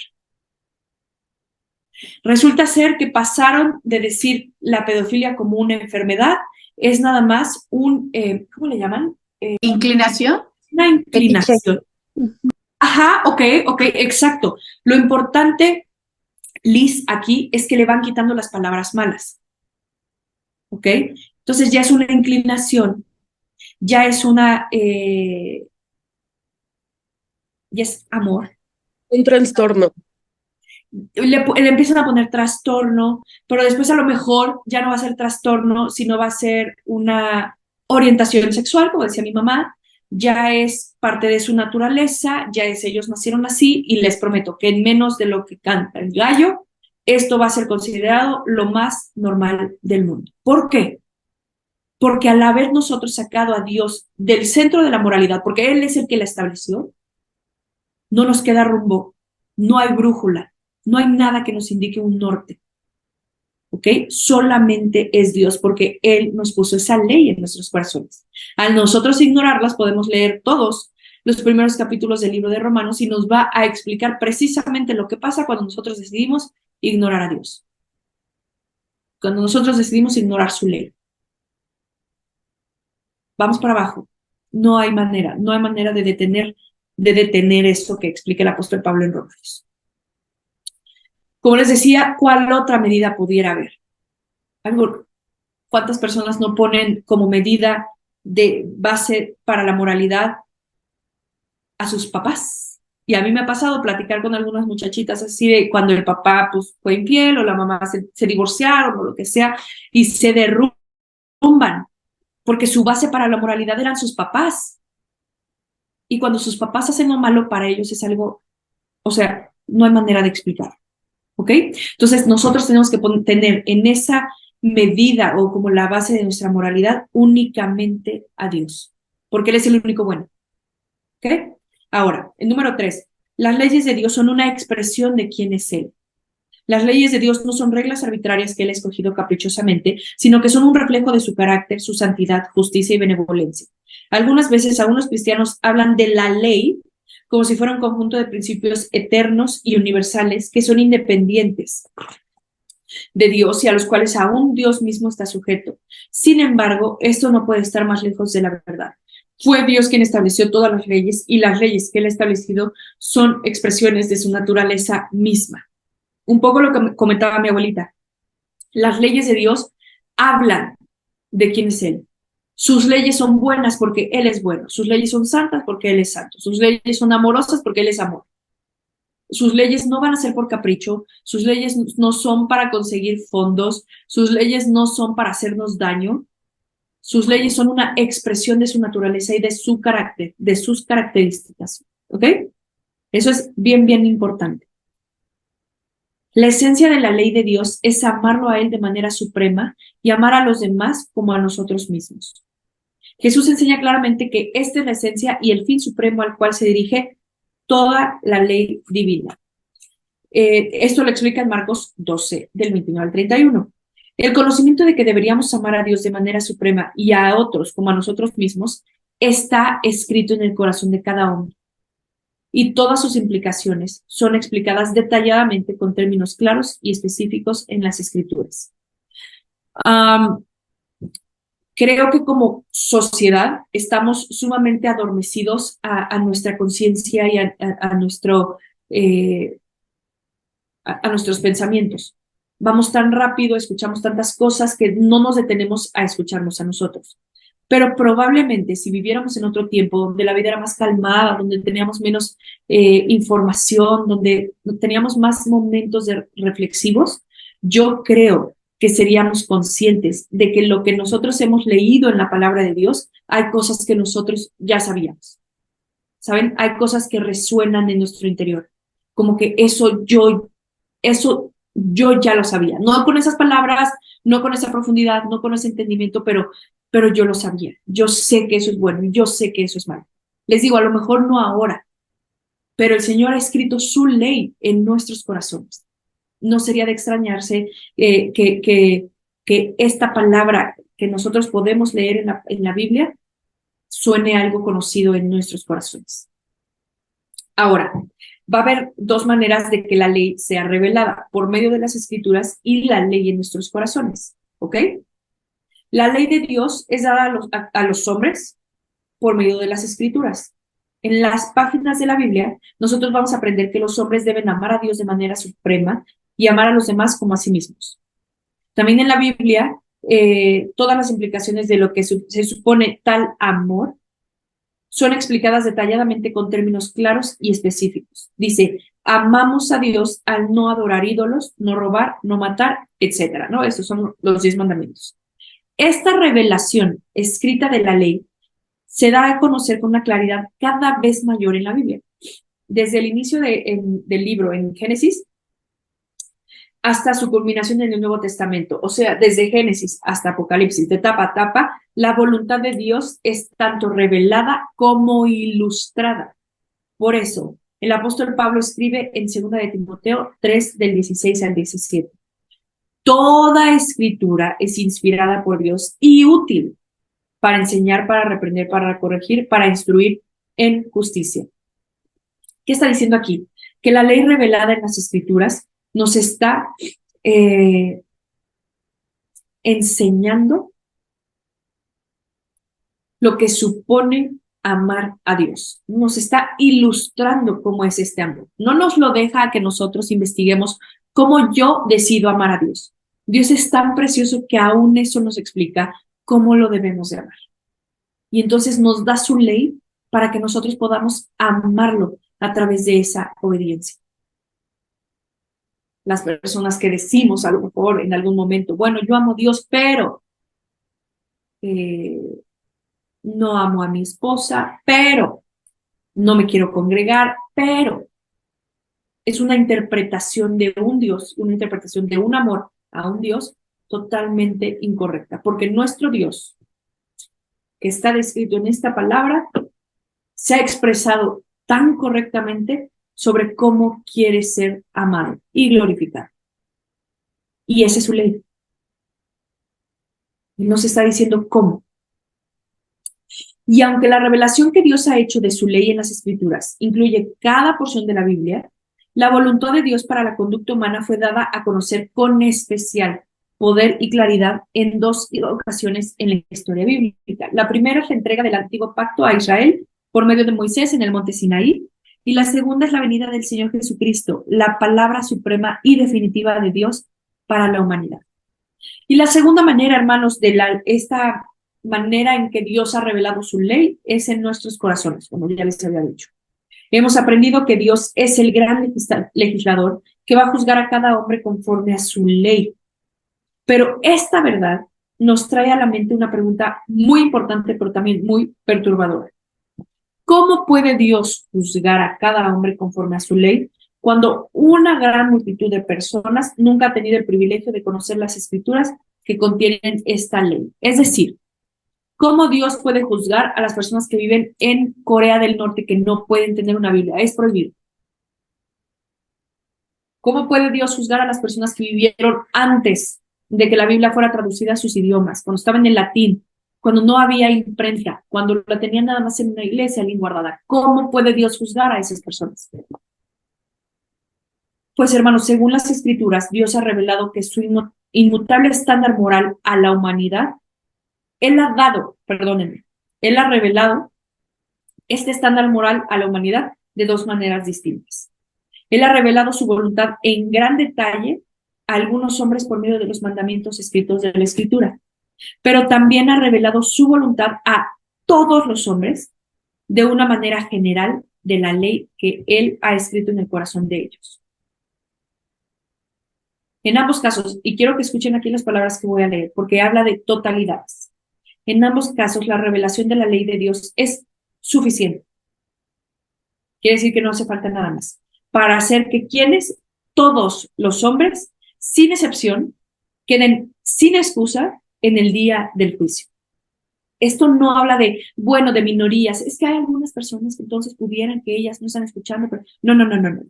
Resulta ser que pasaron de decir la pedofilia como una enfermedad, es nada más un, ¿cómo le llaman? ¿Inclinación? Una inclinación. Ajá, ok, exacto. Lo importante, Liz, aquí es que le van quitando las palabras malas. ¿Ok? Entonces ya es una inclinación, ya es ya es amor. Un trastorno. Le empiezan a poner trastorno, pero después a lo mejor ya no va a ser trastorno, sino va a ser una orientación sexual, como decía mi mamá, ya es parte de su naturaleza, ya es ellos nacieron así y les prometo que en menos de lo que canta el gallo, esto va a ser considerado lo más normal del mundo. ¿Por qué? Porque al haber nosotros sacado a Dios del centro de la moralidad, porque Él es el que la estableció, no nos queda rumbo, no hay brújula, no hay nada que nos indique un norte. ¿Ok? Solamente es Dios porque Él nos puso esa ley en nuestros corazones. Al nosotros ignorarlas, podemos leer todos los primeros capítulos del libro de Romanos y nos va a explicar precisamente lo que pasa cuando nosotros decidimos ignorar a Dios. Cuando nosotros decidimos ignorar su ley. Vamos para abajo. No hay manera de detener esto que explica el apóstol Pablo en Romanos. Como les decía, ¿cuál otra medida pudiera haber? ¿Cuántas personas no ponen como medida de base para la moralidad a sus papás? Y a mí me ha pasado platicar con algunas muchachitas así de cuando el papá pues, fue infiel o la mamá se divorciaron o lo que sea y se derrumban porque su base para la moralidad eran sus papás. Y cuando sus papás hacen lo malo para ellos es algo, o sea, no hay manera de explicar. ¿Ok? Entonces nosotros tenemos que tener en esa medida o como la base de nuestra moralidad únicamente a Dios, porque Él es el único bueno. ¿Ok? Ahora, el número 3, las leyes de Dios son una expresión de quién es Él. Las leyes de Dios no son reglas arbitrarias que Él ha escogido caprichosamente, sino que son un reflejo de su carácter, su santidad, justicia y benevolencia. Algunas veces algunos cristianos hablan de la ley como si fuera un conjunto de principios eternos y universales que son independientes de Dios y a los cuales aún Dios mismo está sujeto. Sin embargo, esto no puede estar más lejos de la verdad. Fue Dios quien estableció todas las leyes y las leyes que él ha establecido son expresiones de su naturaleza misma. Un poco lo que comentaba mi abuelita. Las leyes de Dios hablan de quién es él. Sus leyes son buenas porque él es bueno. Sus leyes son santas porque él es santo. Sus leyes son amorosas porque él es amor. Sus leyes no van a ser por capricho, sus leyes no son para conseguir fondos, sus leyes no son para hacernos daño, sus leyes son una expresión de su naturaleza y de su carácter, de sus características, ¿ok? Eso es bien, bien importante. La esencia de la ley de Dios es amarlo a él de manera suprema y amar a los demás como a nosotros mismos. Jesús enseña claramente que esta es la esencia y el fin supremo al cual se dirige toda la ley divina. Esto lo explica en Marcos 12, del 29 al 31. El conocimiento de que deberíamos amar a Dios de manera suprema y a otros como a nosotros mismos está escrito en el corazón de cada hombre. Y todas sus implicaciones son explicadas detalladamente con términos claros y específicos en las Escrituras. Creo que como sociedad estamos sumamente adormecidos a nuestra conciencia y a nuestros pensamientos. Vamos tan rápido, escuchamos tantas cosas que no nos detenemos a escucharnos a nosotros. Pero probablemente si viviéramos en otro tiempo donde la vida era más calmada, donde teníamos menos información, donde teníamos más momentos reflexivos, yo creo que seríamos conscientes de que lo que nosotros hemos leído en la palabra de Dios, hay cosas que nosotros ya sabíamos. ¿Saben? Hay cosas que resuenan en nuestro interior. Como que eso yo ya lo sabía. No con esas palabras, no con esa profundidad, no con ese entendimiento, pero yo lo sabía. Yo sé que eso es bueno y yo sé que eso es malo. Les digo, a lo mejor no ahora, pero el Señor ha escrito su ley en nuestros corazones. No sería de extrañarse que esta palabra que nosotros podemos leer en la Biblia suene algo conocido en nuestros corazones. Ahora, va a haber dos maneras de que la ley sea revelada, por medio de las Escrituras y la ley en nuestros corazones, ¿ok? La ley de Dios es dada a los hombres por medio de las Escrituras. En las páginas de la Biblia, nosotros vamos a aprender que los hombres deben amar a Dios de manera suprema y amar a los demás como a sí mismos. También en la Biblia, todas las implicaciones de lo que se supone tal amor son explicadas detalladamente con términos claros y específicos. Dice, amamos a Dios al no adorar ídolos, no robar, no matar, etcétera, ¿no? Estos son los 10 mandamientos. Esta revelación escrita de la ley se da a conocer con una claridad cada vez mayor en la Biblia. Desde el inicio del libro en Génesis hasta su culminación en el Nuevo Testamento, o sea, desde Génesis hasta Apocalipsis, de tapa a tapa, la voluntad de Dios es tanto revelada como ilustrada. Por eso, el apóstol Pablo escribe en 2 de Timoteo 3, del 16 al 17. Toda escritura es inspirada por Dios y útil para enseñar, para reprender, para corregir, para instruir en justicia. ¿Qué está diciendo aquí? Que la ley revelada en las Escrituras nos está enseñando lo que supone amar a Dios. Nos está ilustrando cómo es este amor. No nos lo deja a que nosotros investiguemos cómo yo decido amar a Dios. Dios es tan precioso que aún eso nos explica cómo lo debemos de amar. Y entonces nos da su ley para que nosotros podamos amarlo a través de esa obediencia. Las personas que decimos a lo mejor en algún momento, bueno, yo amo a Dios, pero no amo a mi esposa, pero no me quiero congregar, pero es una interpretación de un Dios, una interpretación de un amor a un Dios totalmente incorrecta, porque nuestro Dios, que está descrito en esta palabra, se ha expresado tan correctamente sobre cómo quiere ser amado y glorificado. Y esa es su ley. Y nos está diciendo cómo. Y aunque la revelación que Dios ha hecho de su ley en las Escrituras incluye cada porción de la Biblia, La voluntad de Dios para la conducta humana fue dada a conocer con especial poder y claridad en dos ocasiones en la historia bíblica. La primera es la entrega del antiguo pacto a Israel por medio de Moisés en el monte Sinaí, y la segunda es la venida del Señor Jesucristo, la palabra suprema y definitiva de Dios para la humanidad. Y la segunda manera, hermanos, de esta manera en que Dios ha revelado su ley es en nuestros corazones, como ya les había dicho. Hemos aprendido que Dios es el gran legislador que va a juzgar a cada hombre conforme a su ley. Pero esta verdad nos trae a la mente una pregunta muy importante, pero también muy perturbadora. ¿Cómo puede Dios juzgar a cada hombre conforme a su ley cuando una gran multitud de personas nunca ha tenido el privilegio de conocer las escrituras que contienen esta ley? Es decir, ¿cómo Dios puede juzgar a las personas que viven en Corea del Norte que no pueden tener una Biblia? Es prohibido. ¿Cómo puede Dios juzgar a las personas que vivieron antes de que la Biblia fuera traducida a sus idiomas, cuando estaban en latín, cuando no había imprenta, cuando la tenían nada más en una iglesia bien guardada? ¿Cómo puede Dios juzgar a esas personas? Pues hermanos, según las escrituras, Dios ha revelado que su inmutable estándar moral a la humanidad, Él ha revelado este estándar moral a la humanidad de dos maneras distintas. Él ha revelado su voluntad en gran detalle a algunos hombres por medio de los mandamientos escritos de la Escritura, pero también ha revelado su voluntad a todos los hombres de una manera general de la ley que Él ha escrito en el corazón de ellos. En ambos casos, y quiero que escuchen aquí las palabras que voy a leer, porque habla de totalidades. En ambos casos, la revelación de la ley de Dios es suficiente. Quiere decir que no hace falta nada más para hacer que todos los hombres, sin excepción, queden sin excusa en el día del juicio. Esto no habla de minorías. Es que hay algunas personas que entonces pudieran que ellas no están escuchando, pero no.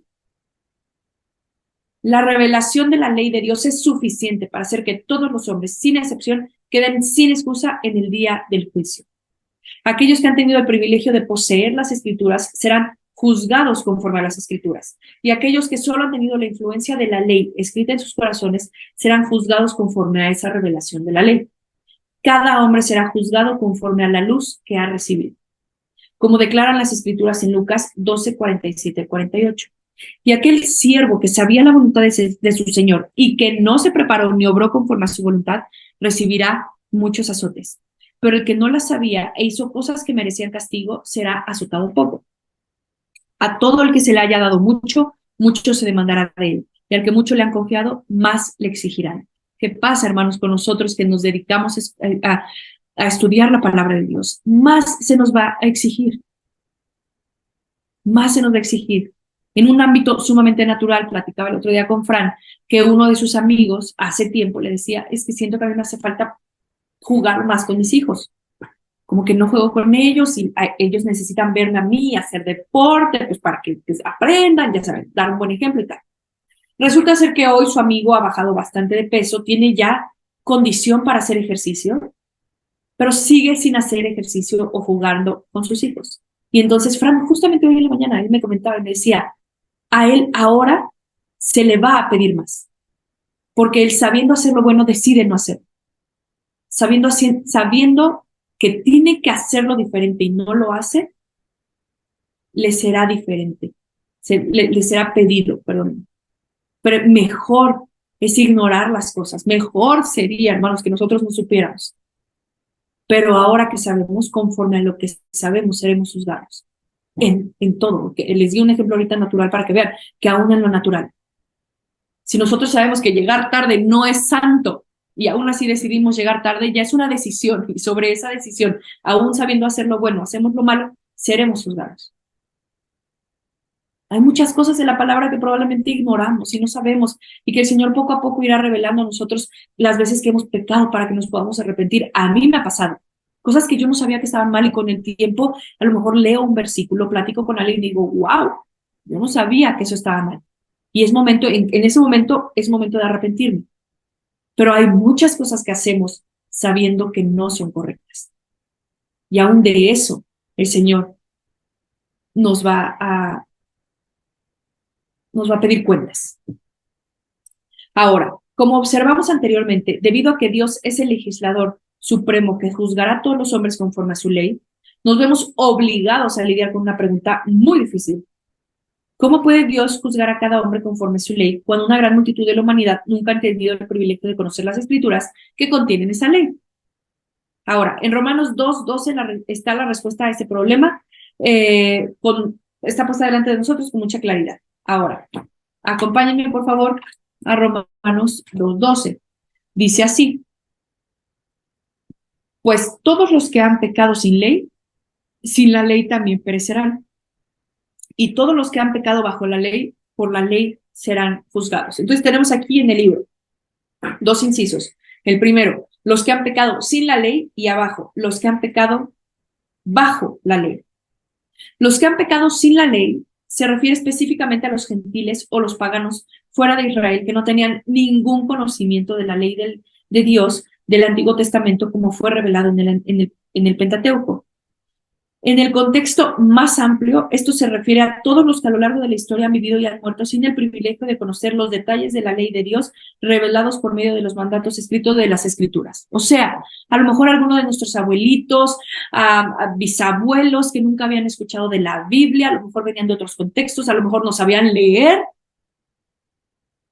La revelación de la ley de Dios es suficiente para hacer que todos los hombres, sin excepción, queden sin excusa en el día del juicio. Aquellos que han tenido el privilegio de poseer las escrituras serán juzgados conforme a las escrituras, y aquellos que solo han tenido la influencia de la ley escrita en sus corazones serán juzgados conforme a esa revelación de la ley. Cada hombre será juzgado conforme a la luz que ha recibido, como declaran las escrituras en Lucas 12, 47, 48. Y aquel siervo que sabía la voluntad de su Señor y que no se preparó ni obró conforme a su voluntad, recibirá muchos azotes. Pero el que no la sabía e hizo cosas que merecían castigo, será azotado poco. A todo el que se le haya dado mucho, mucho se demandará de él. Y al que mucho le han confiado, más le exigirán. ¿Qué pasa, hermanos, con nosotros que nos dedicamos a estudiar la palabra de Dios? Más se nos va a exigir. Más se nos va a exigir. En un ámbito sumamente natural, platicaba el otro día con Fran, que uno de sus amigos hace tiempo le decía, es que siento que a mí me hace falta jugar más con mis hijos. Como que no juego con ellos y ellos necesitan verme a mí hacer deporte, pues para que aprendan, ya saben, dar un buen ejemplo y tal. Resulta ser que hoy su amigo ha bajado bastante de peso, tiene ya condición para hacer ejercicio, pero sigue sin hacer ejercicio o jugando con sus hijos. Y entonces Fran, justamente hoy en la mañana, él me comentaba y me decía, a él ahora se le va a pedir más, porque él sabiendo hacer lo bueno decide no hacerlo. Sabiendo que tiene que hacerlo diferente y no lo hace, le será diferente, le será pedido, perdón. Pero mejor es ignorar las cosas, mejor sería, hermanos, que nosotros no supiéramos. Pero ahora que sabemos, conforme a lo que sabemos, seremos juzgados en todo. Les di un ejemplo ahorita natural para que vean que aún en lo natural, si nosotros sabemos que llegar tarde no es santo y aún así decidimos llegar tarde, ya es una decisión, y sobre esa decisión, aún sabiendo hacer lo bueno, hacemos lo malo, seremos juzgados. Hay muchas cosas de la palabra que probablemente ignoramos y no sabemos, y que el Señor poco a poco irá revelando a nosotros las veces que hemos pecado para que nos podamos arrepentir. A mí me ha pasado cosas que yo no sabía que estaban mal, y con el tiempo a lo mejor leo un versículo, platico con alguien y digo, wow, yo no sabía que eso estaba mal. Y es momento, en ese momento es momento de arrepentirme. Pero hay muchas cosas que hacemos sabiendo que no son correctas. Y aún de eso el Señor nos va nos va a pedir cuentas. Ahora, como observamos anteriormente, debido a que Dios es el legislador supremo que juzgará a todos los hombres conforme a su ley, nos vemos obligados a lidiar con una pregunta muy difícil. ¿Cómo puede Dios juzgar a cada hombre conforme a su ley cuando una gran multitud de la humanidad nunca ha tenido el privilegio de conocer las escrituras que contienen esa ley? Ahora, en Romanos 2:12 está la respuesta a este problema, está puesta delante de nosotros con mucha claridad. Ahora, acompáñenme por favor a Romanos 2:12. Dice así: pues todos los que han pecado sin la ley también perecerán. Y todos los que han pecado bajo la ley, por la ley serán juzgados. Entonces tenemos aquí en el libro dos incisos. El primero, los que han pecado sin la ley, y abajo, los que han pecado bajo la ley. Los que han pecado sin la ley se refiere específicamente a los gentiles o los paganos fuera de Israel que no tenían ningún conocimiento de la ley de Dios del Antiguo Testamento como fue revelado en el Pentateuco. En el contexto más amplio, esto se refiere a todos los que a lo largo de la historia han vivido y han muerto sin el privilegio de conocer los detalles de la ley de Dios revelados por medio de los mandatos escritos de las Escrituras. O sea, a lo mejor alguno de nuestros abuelitos, bisabuelos que nunca habían escuchado de la Biblia, a lo mejor venían de otros contextos, a lo mejor no sabían leer.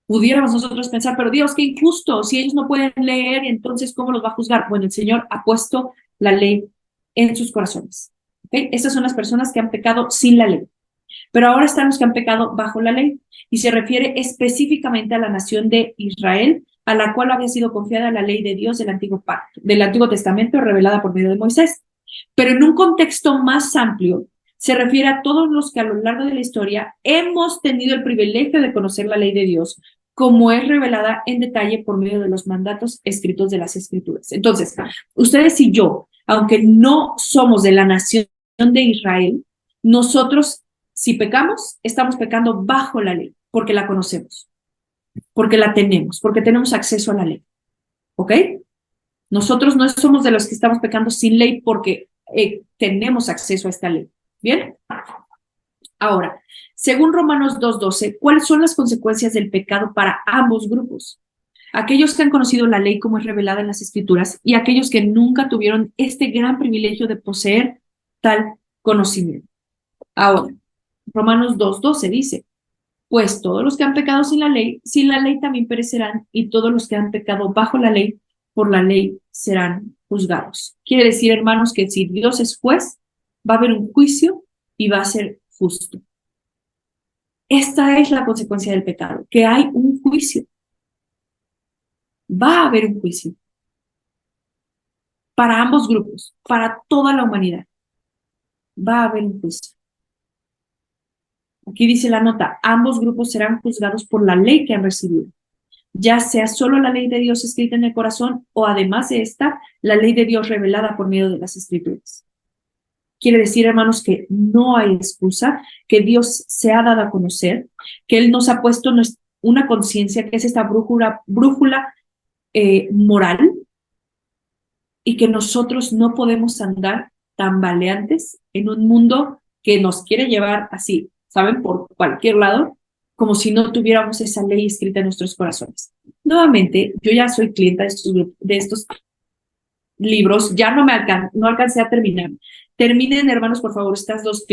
Pudiéramos nosotros pensar, pero Dios, qué injusto, si ellos no pueden leer, entonces ¿cómo los va a juzgar? Bueno, el Señor ha puesto la ley en sus corazones. ¿Okay? Estas son las personas que han pecado sin la ley. Pero ahora están los que han pecado bajo la ley, y se refiere específicamente a la nación de Israel, a la cual había sido confiada la ley de Dios del Antiguo Pacto, del Antiguo Testamento, revelada por medio de Moisés. Pero en un contexto más amplio, se refiere a todos los que a lo largo de la historia hemos tenido el privilegio de conocer la ley de Dios, como es revelada en detalle por medio de los mandatos escritos de las Escrituras. Entonces, ustedes y yo, aunque no somos de la nación de Israel, nosotros, si pecamos, estamos pecando bajo la ley, porque la conocemos, porque la tenemos, porque tenemos acceso a la ley. ¿Ok? Nosotros no somos de los que estamos pecando sin ley porque tenemos acceso a esta ley. ¿Bien? Ahora, según Romanos 2:12, ¿cuáles son las consecuencias del pecado para ambos grupos? Aquellos que han conocido la ley como es revelada en las Escrituras y aquellos que nunca tuvieron este gran privilegio de poseer tal conocimiento. Ahora, Romanos 2:12 dice: pues todos los que han pecado sin la ley también perecerán, y todos los que han pecado bajo la ley, por la ley serán juzgados. Quiere decir, hermanos, que si Dios es juez, va a haber un juicio y va a ser justo. Esta es la consecuencia del pecado, que hay un juicio. Va a haber un juicio para ambos grupos, para toda la humanidad. Va a haber un juicio. Aquí dice la nota: ambos grupos serán juzgados por la ley que han recibido, ya sea solo la ley de Dios escrita en el corazón o además de esta, la ley de Dios revelada por medio de las Escrituras. Quiere decir, hermanos, que no hay excusa, que Dios se ha dado a conocer, que Él nos ha puesto una conciencia, que es esta brújula moral, y que nosotros no podemos andar tambaleantes en un mundo que nos quiere llevar así, ¿saben? Por cualquier lado, como si no tuviéramos esa ley escrita en nuestros corazones. Nuevamente, yo ya soy clienta de estos libros, ya no alcancé a terminar. Terminen, hermanos, por favor, estas dos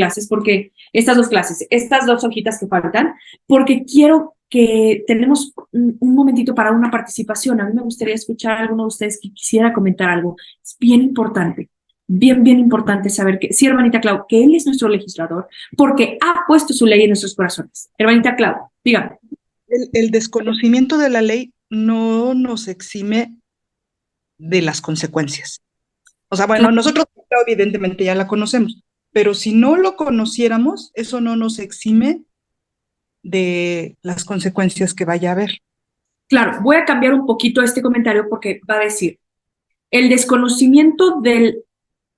hojitas que faltan, porque quiero que tenemos un momentito para una participación. A mí me gustaría escuchar a alguno de ustedes que quisiera comentar algo. Es bien importante, bien importante saber que, sí, hermanita Clau, que Él es nuestro legislador, porque ha puesto su ley en nuestros corazones. Hermanita Clau, dígame. El desconocimiento de la ley no nos exime de las consecuencias. O sea, bueno, nosotros evidentemente ya la conocemos, pero si no lo conociéramos, eso no nos exime de las consecuencias que vaya a haber. Claro, voy a cambiar un poquito este comentario porque va a decir: el desconocimiento del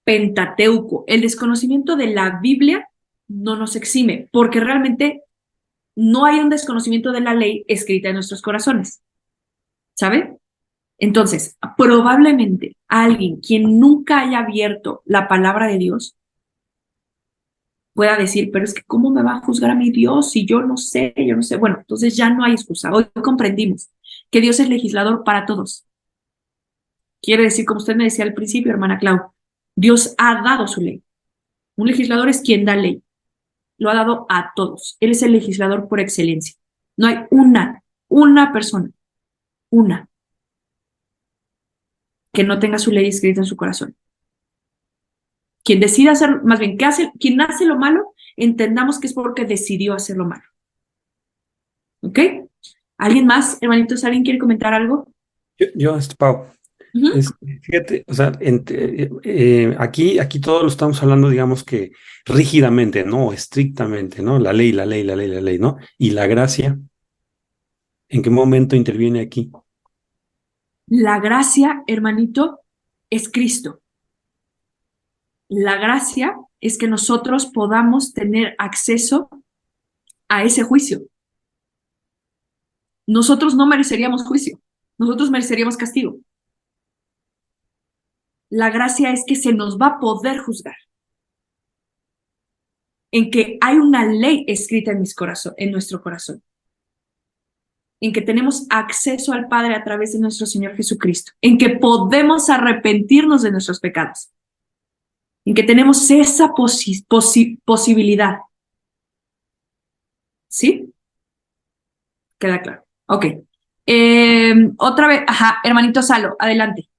Pentateuco, el desconocimiento de la Biblia no nos exime, porque realmente no hay un desconocimiento de la ley escrita en nuestros corazones. ¿Sabe? Entonces, probablemente alguien quien nunca haya abierto la palabra de Dios pueda decir, pero es que ¿cómo me va a juzgar a mi Dios si yo no sé, yo no sé? Bueno, entonces ya no hay excusa. Hoy comprendimos que Dios es legislador para todos. Quiere decir, como usted me decía al principio, hermana Clau, Dios ha dado su ley. Un legislador es quien da ley. Lo ha dado a todos. Él es el legislador por excelencia. No hay una persona, una, que no tenga su ley escrita en su corazón. Quien decide hacer, más bien, quien hace lo malo, entendamos que es porque decidió hacer lo malo. ¿Ok? ¿Alguien más, hermanitos? ¿Alguien quiere comentar algo? Pau, Ujú. fíjate, o sea, aquí todo lo estamos hablando, digamos que rígidamente, no estrictamente, ¿no? La ley, ¿no? Y la gracia, ¿en qué momento interviene aquí? La gracia, hermanito, es Cristo. La gracia es que nosotros podamos tener acceso a ese juicio. Nosotros no mereceríamos juicio, nosotros mereceríamos castigo. La gracia es que se nos va a poder juzgar, en que hay una ley escrita en nuestro corazón, en que tenemos acceso al Padre a través de nuestro Señor Jesucristo, en que podemos arrepentirnos de nuestros pecados, en que tenemos esa posibilidad. ¿Sí? Queda claro. Ok. Otra vez, ajá, hermanito Salo, adelante.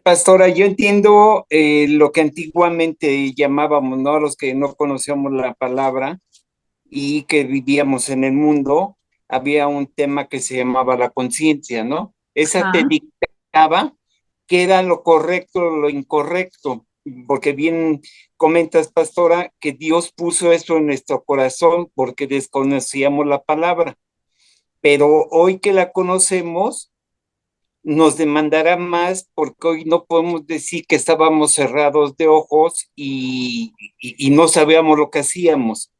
Pastora, yo entiendo lo que antiguamente llamábamos, ¿no? Los que no conocíamos la palabra y que vivíamos en el mundo, había un tema que se llamaba la conciencia, ¿no? Esa te Ajá. dictaba qué era lo correcto o lo incorrecto, porque bien comentas, pastora, que Dios puso eso en nuestro corazón porque desconocíamos la palabra, pero hoy que la conocemos, nos demandará más porque hoy no podemos decir que estábamos cerrados de ojos y no sabíamos lo que hacíamos.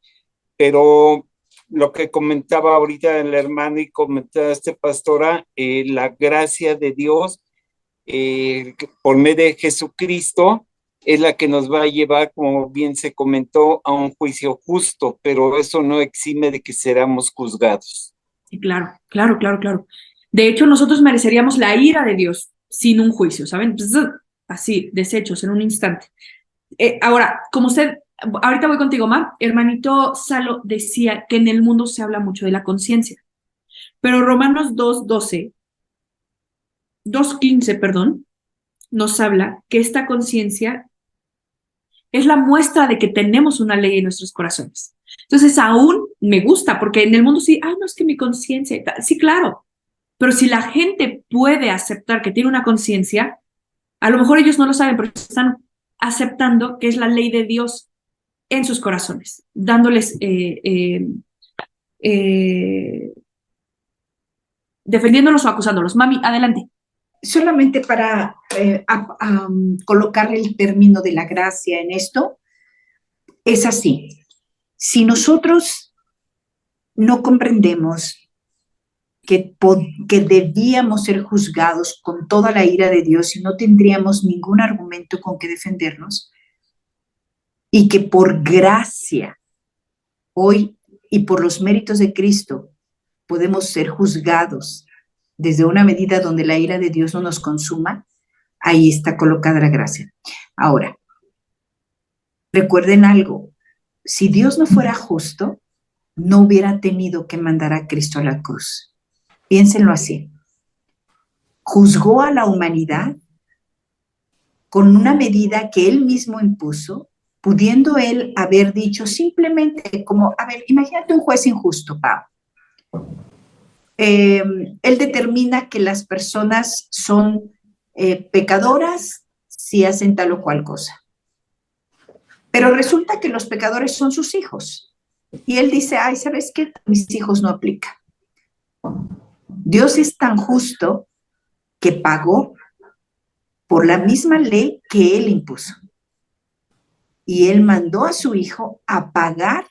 Pero lo que comentaba ahorita el hermano y comentaba pastora, la gracia de Dios por medio de Jesucristo es la que nos va a llevar, como bien se comentó, a un juicio justo, pero eso no exime de que seramos juzgados. Sí, claro, claro, claro, claro. De hecho, nosotros mereceríamos la ira de Dios sin un juicio, ¿saben? Así, deshechos en un instante. Ahora, como usted, ahorita voy contigo, Ma. Hermanito Salo decía que en el mundo se habla mucho de la conciencia, pero Romanos 2:15, perdón, nos habla que esta conciencia es la muestra de que tenemos una ley en nuestros corazones. Entonces, aún me gusta, porque en el mundo sí, no, es que mi conciencia y tal. Sí, claro, pero si la gente puede aceptar que tiene una conciencia, a lo mejor ellos no lo saben, pero están aceptando que es la ley de Dios en sus corazones, dándoles, defendiéndolos o acusándolos. Mami, adelante. Solamente para colocar el término de la gracia en esto, es así. Si nosotros no comprendemos que debíamos ser juzgados con toda la ira de Dios y no tendríamos ningún argumento con que defendernos, y que por gracia hoy y por los méritos de Cristo podemos ser juzgados desde una medida donde la ira de Dios no nos consuma, ahí está colocada la gracia. Ahora, recuerden algo, si Dios no fuera justo, no hubiera tenido que mandar a Cristo a la cruz. Piénsenlo así. Juzgó a la humanidad con una medida que él mismo impuso, pudiendo él haber dicho simplemente como, a ver, imagínate un juez injusto, Pau. Él determina que las personas son pecadoras si hacen tal o cual cosa. Pero resulta que los pecadores son sus hijos. Y él dice, ¿sabes qué? Mis hijos no aplican. Dios es tan justo que pagó por la misma ley que él impuso. Y él mandó a su hijo a pagar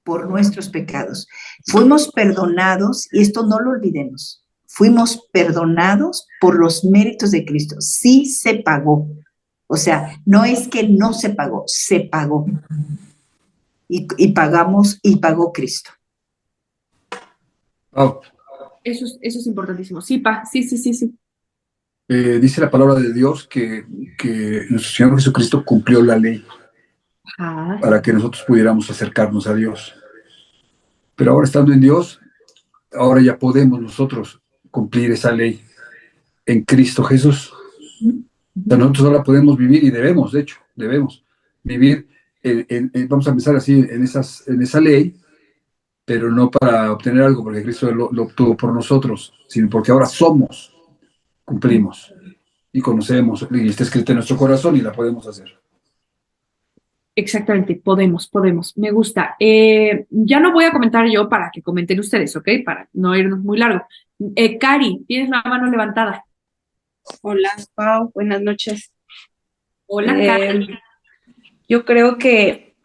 por nuestros pecados. Fuimos perdonados, y esto no lo olvidemos, fuimos perdonados por los méritos de Cristo. Sí se pagó. O sea, no es que no se pagó, se pagó. y pagó Cristo. Ah, Eso es importantísimo. Sí, sí. dice la palabra de Dios que nuestro Señor Jesucristo cumplió la ley Ajá. para que nosotros pudiéramos acercarnos a Dios. Pero ahora estando en Dios, ahora ya podemos nosotros cumplir esa ley en Cristo Jesús. O sea, nosotros ahora podemos vivir y debemos, de hecho, debemos vivir, vamos a empezar así, en esa ley, pero no para obtener algo, porque Cristo lo obtuvo por nosotros, sino porque ahora cumplimos y conocemos, y está escrita en nuestro corazón y la podemos hacer. Exactamente, podemos. Me gusta. Ya no voy a comentar yo para que comenten ustedes, ¿ok? Para no irnos muy largo. Cari, tienes la mano levantada. Hola, Pau, buenas noches. Hola, Cari. Yo creo que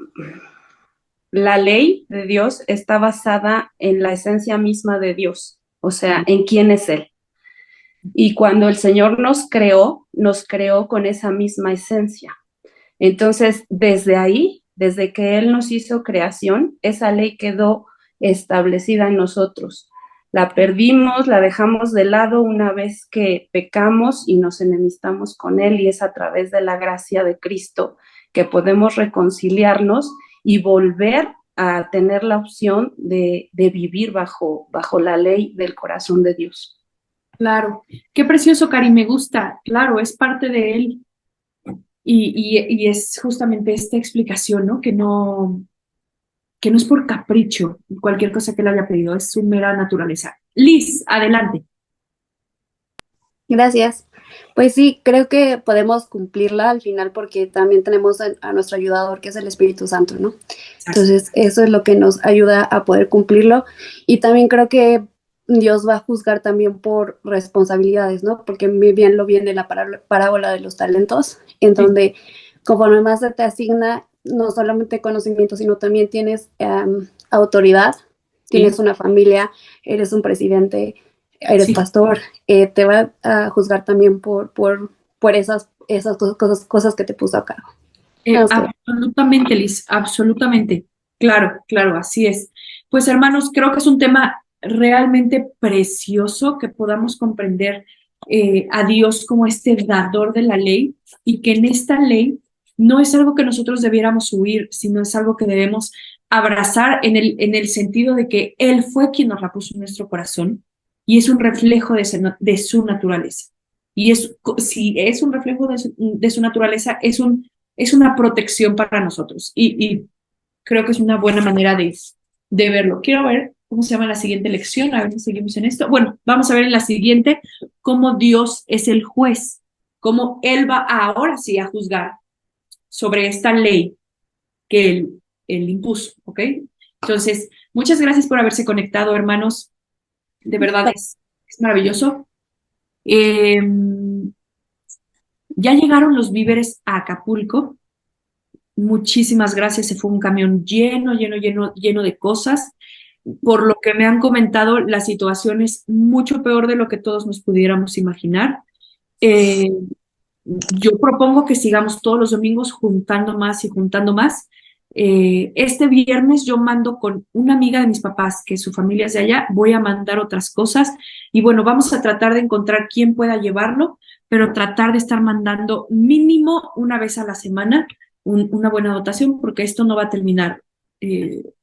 la ley de Dios está basada en la esencia misma de Dios, o sea, en quién es Él. Y cuando el Señor nos creó con esa misma esencia. Entonces, desde ahí, desde que Él nos hizo creación, esa ley quedó establecida en nosotros. La perdimos, la dejamos de lado una vez que pecamos y nos enemistamos con Él, y es a través de la gracia de Cristo que podemos reconciliarnos y volver a tener la opción de vivir bajo la ley del corazón de Dios. Claro, qué precioso, Cari, me gusta. Claro, es parte de Él. Y es justamente esta explicación, ¿no? Que no es por capricho cualquier cosa que él haya pedido, es su mera naturaleza. Liz, adelante. Gracias. Pues sí, creo que podemos cumplirla al final porque también tenemos a nuestro ayudador, que es el Espíritu Santo, ¿no? Entonces, eso es lo que nos ayuda a poder cumplirlo. Y también creo que Dios va a juzgar también por responsabilidades, ¿no? Porque muy bien lo viene la parábola de los talentos, en donde conforme más se te asigna, no solamente conocimiento, sino también tienes autoridad, tienes una familia, eres un presidente, eres pastor, te va a juzgar también por esas cosas que te puso a cargo. Absolutamente, Liz, absolutamente. Claro, así es. Pues hermanos, creo que es un tema realmente precioso que podamos comprender a Dios como este dador de la ley, y que en esta ley no es algo que nosotros debiéramos huir, sino es algo que debemos abrazar en el sentido de que Él fue quien nos la puso en nuestro corazón y es un reflejo de su naturaleza. Y si es un reflejo de su naturaleza, es una protección para nosotros. Y creo que es una buena manera de verlo. Quiero ver cómo se llama la siguiente lección, a ver si seguimos en esto. Bueno, vamos a ver en la siguiente cómo Dios es el juez, cómo Él va ahora sí a juzgar sobre esta ley que él impuso, ¿ok? Entonces, muchas gracias por haberse conectado, hermanos. De verdad es maravilloso. Ya llegaron los víveres a Acapulco. Muchísimas gracias. Se fue un camión lleno de cosas. Por lo que me han comentado, la situación es mucho peor de lo que todos nos pudiéramos imaginar. Yo propongo que sigamos todos los domingos juntando más y juntando más. Este viernes yo mando con una amiga de mis papás, que su familia es de allá, voy a mandar otras cosas y bueno, vamos a tratar de encontrar quién pueda llevarlo, pero tratar de estar mandando mínimo una vez a la semana una buena dotación, porque esto no va a terminar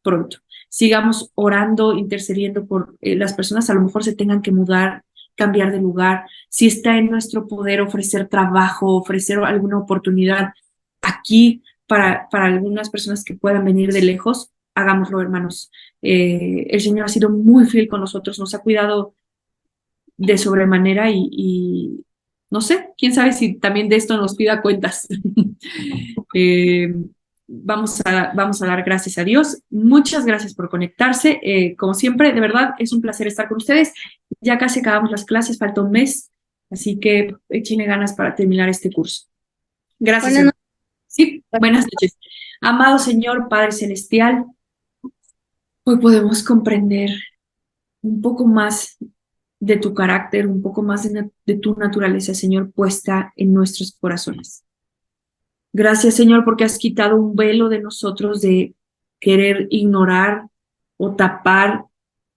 pronto. Sigamos orando, intercediendo por las personas, a lo mejor se tengan que mudar, cambiar de lugar, si está en nuestro poder ofrecer trabajo, ofrecer alguna oportunidad aquí para algunas personas que puedan venir de lejos, hagámoslo, hermanos. El Señor ha sido muy fiel con nosotros, nos ha cuidado de sobremanera y no sé, quién sabe si también de esto nos pida cuentas. Vamos a dar gracias a Dios. Muchas gracias por conectarse. Como siempre, de verdad, es un placer estar con ustedes. Ya casi acabamos las clases, falta un mes, así que échenle ganas para terminar este curso. Gracias. Buenas noches. Sí, buenas noches. Amado Señor, Padre Celestial, hoy podemos comprender un poco más de tu carácter, un poco más de tu naturaleza, Señor, puesta en nuestros corazones. Gracias, Señor, porque has quitado un velo de nosotros de querer ignorar o tapar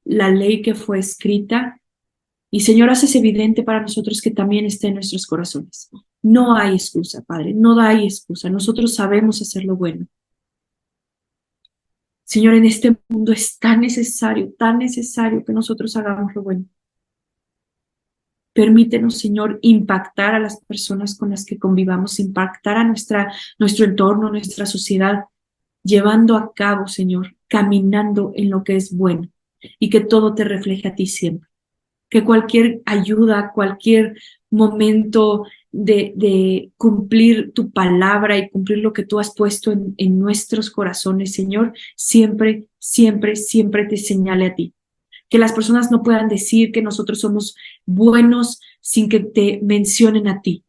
la ley que fue escrita. Y Señor, haces evidente para nosotros que también está en nuestros corazones. No hay excusa, Padre, no hay excusa. Nosotros sabemos hacer lo bueno. Señor, en este mundo es tan necesario que nosotros hagamos lo bueno. Permítenos, Señor, impactar a las personas con las que convivamos, impactar a nuestro entorno, nuestra sociedad, llevando a cabo, Señor, caminando en lo que es bueno y que todo te refleje a ti siempre. Que cualquier ayuda, cualquier momento de cumplir tu palabra y cumplir lo que tú has puesto en nuestros corazones, Señor, siempre, siempre, siempre te señale a ti. Que las personas no puedan decir que nosotros somos buenos sin que te mencionen a ti.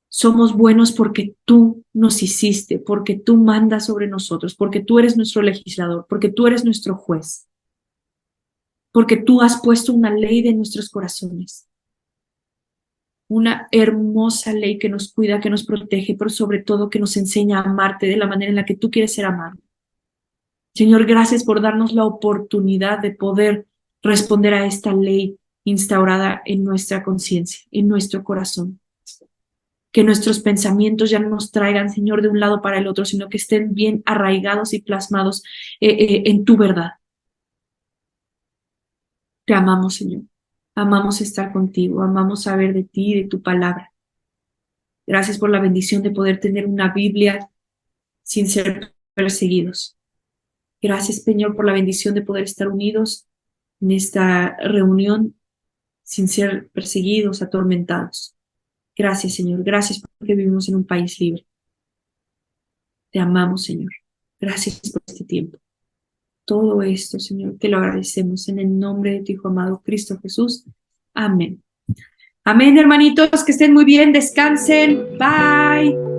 Somos buenos porque tú nos hiciste, porque tú mandas sobre nosotros, porque tú eres nuestro legislador, porque tú eres nuestro juez, porque tú has puesto una ley de nuestros corazones. Una hermosa ley que nos cuida, que nos protege, pero sobre todo que nos enseña a amarte de la manera en la que tú quieres ser amado. Señor, gracias por darnos la oportunidad de poder responder a esta ley instaurada en nuestra conciencia, en nuestro corazón. Que nuestros pensamientos ya no nos traigan, Señor, de un lado para el otro, sino que estén bien arraigados y plasmados en tu verdad. Te amamos, Señor. Amamos estar contigo, amamos saber de ti y de tu palabra. Gracias por la bendición de poder tener una Biblia sin ser perseguidos. Gracias, Señor, por la bendición de poder estar unidos en esta reunión sin ser perseguidos, atormentados. Gracias, Señor. Gracias porque vivimos en un país libre. Te amamos, Señor. Gracias por este tiempo. Todo esto, Señor, te lo agradecemos en el nombre de tu Hijo amado, Cristo Jesús. Amén. Amén, hermanitos, que estén muy bien, descansen. Bye.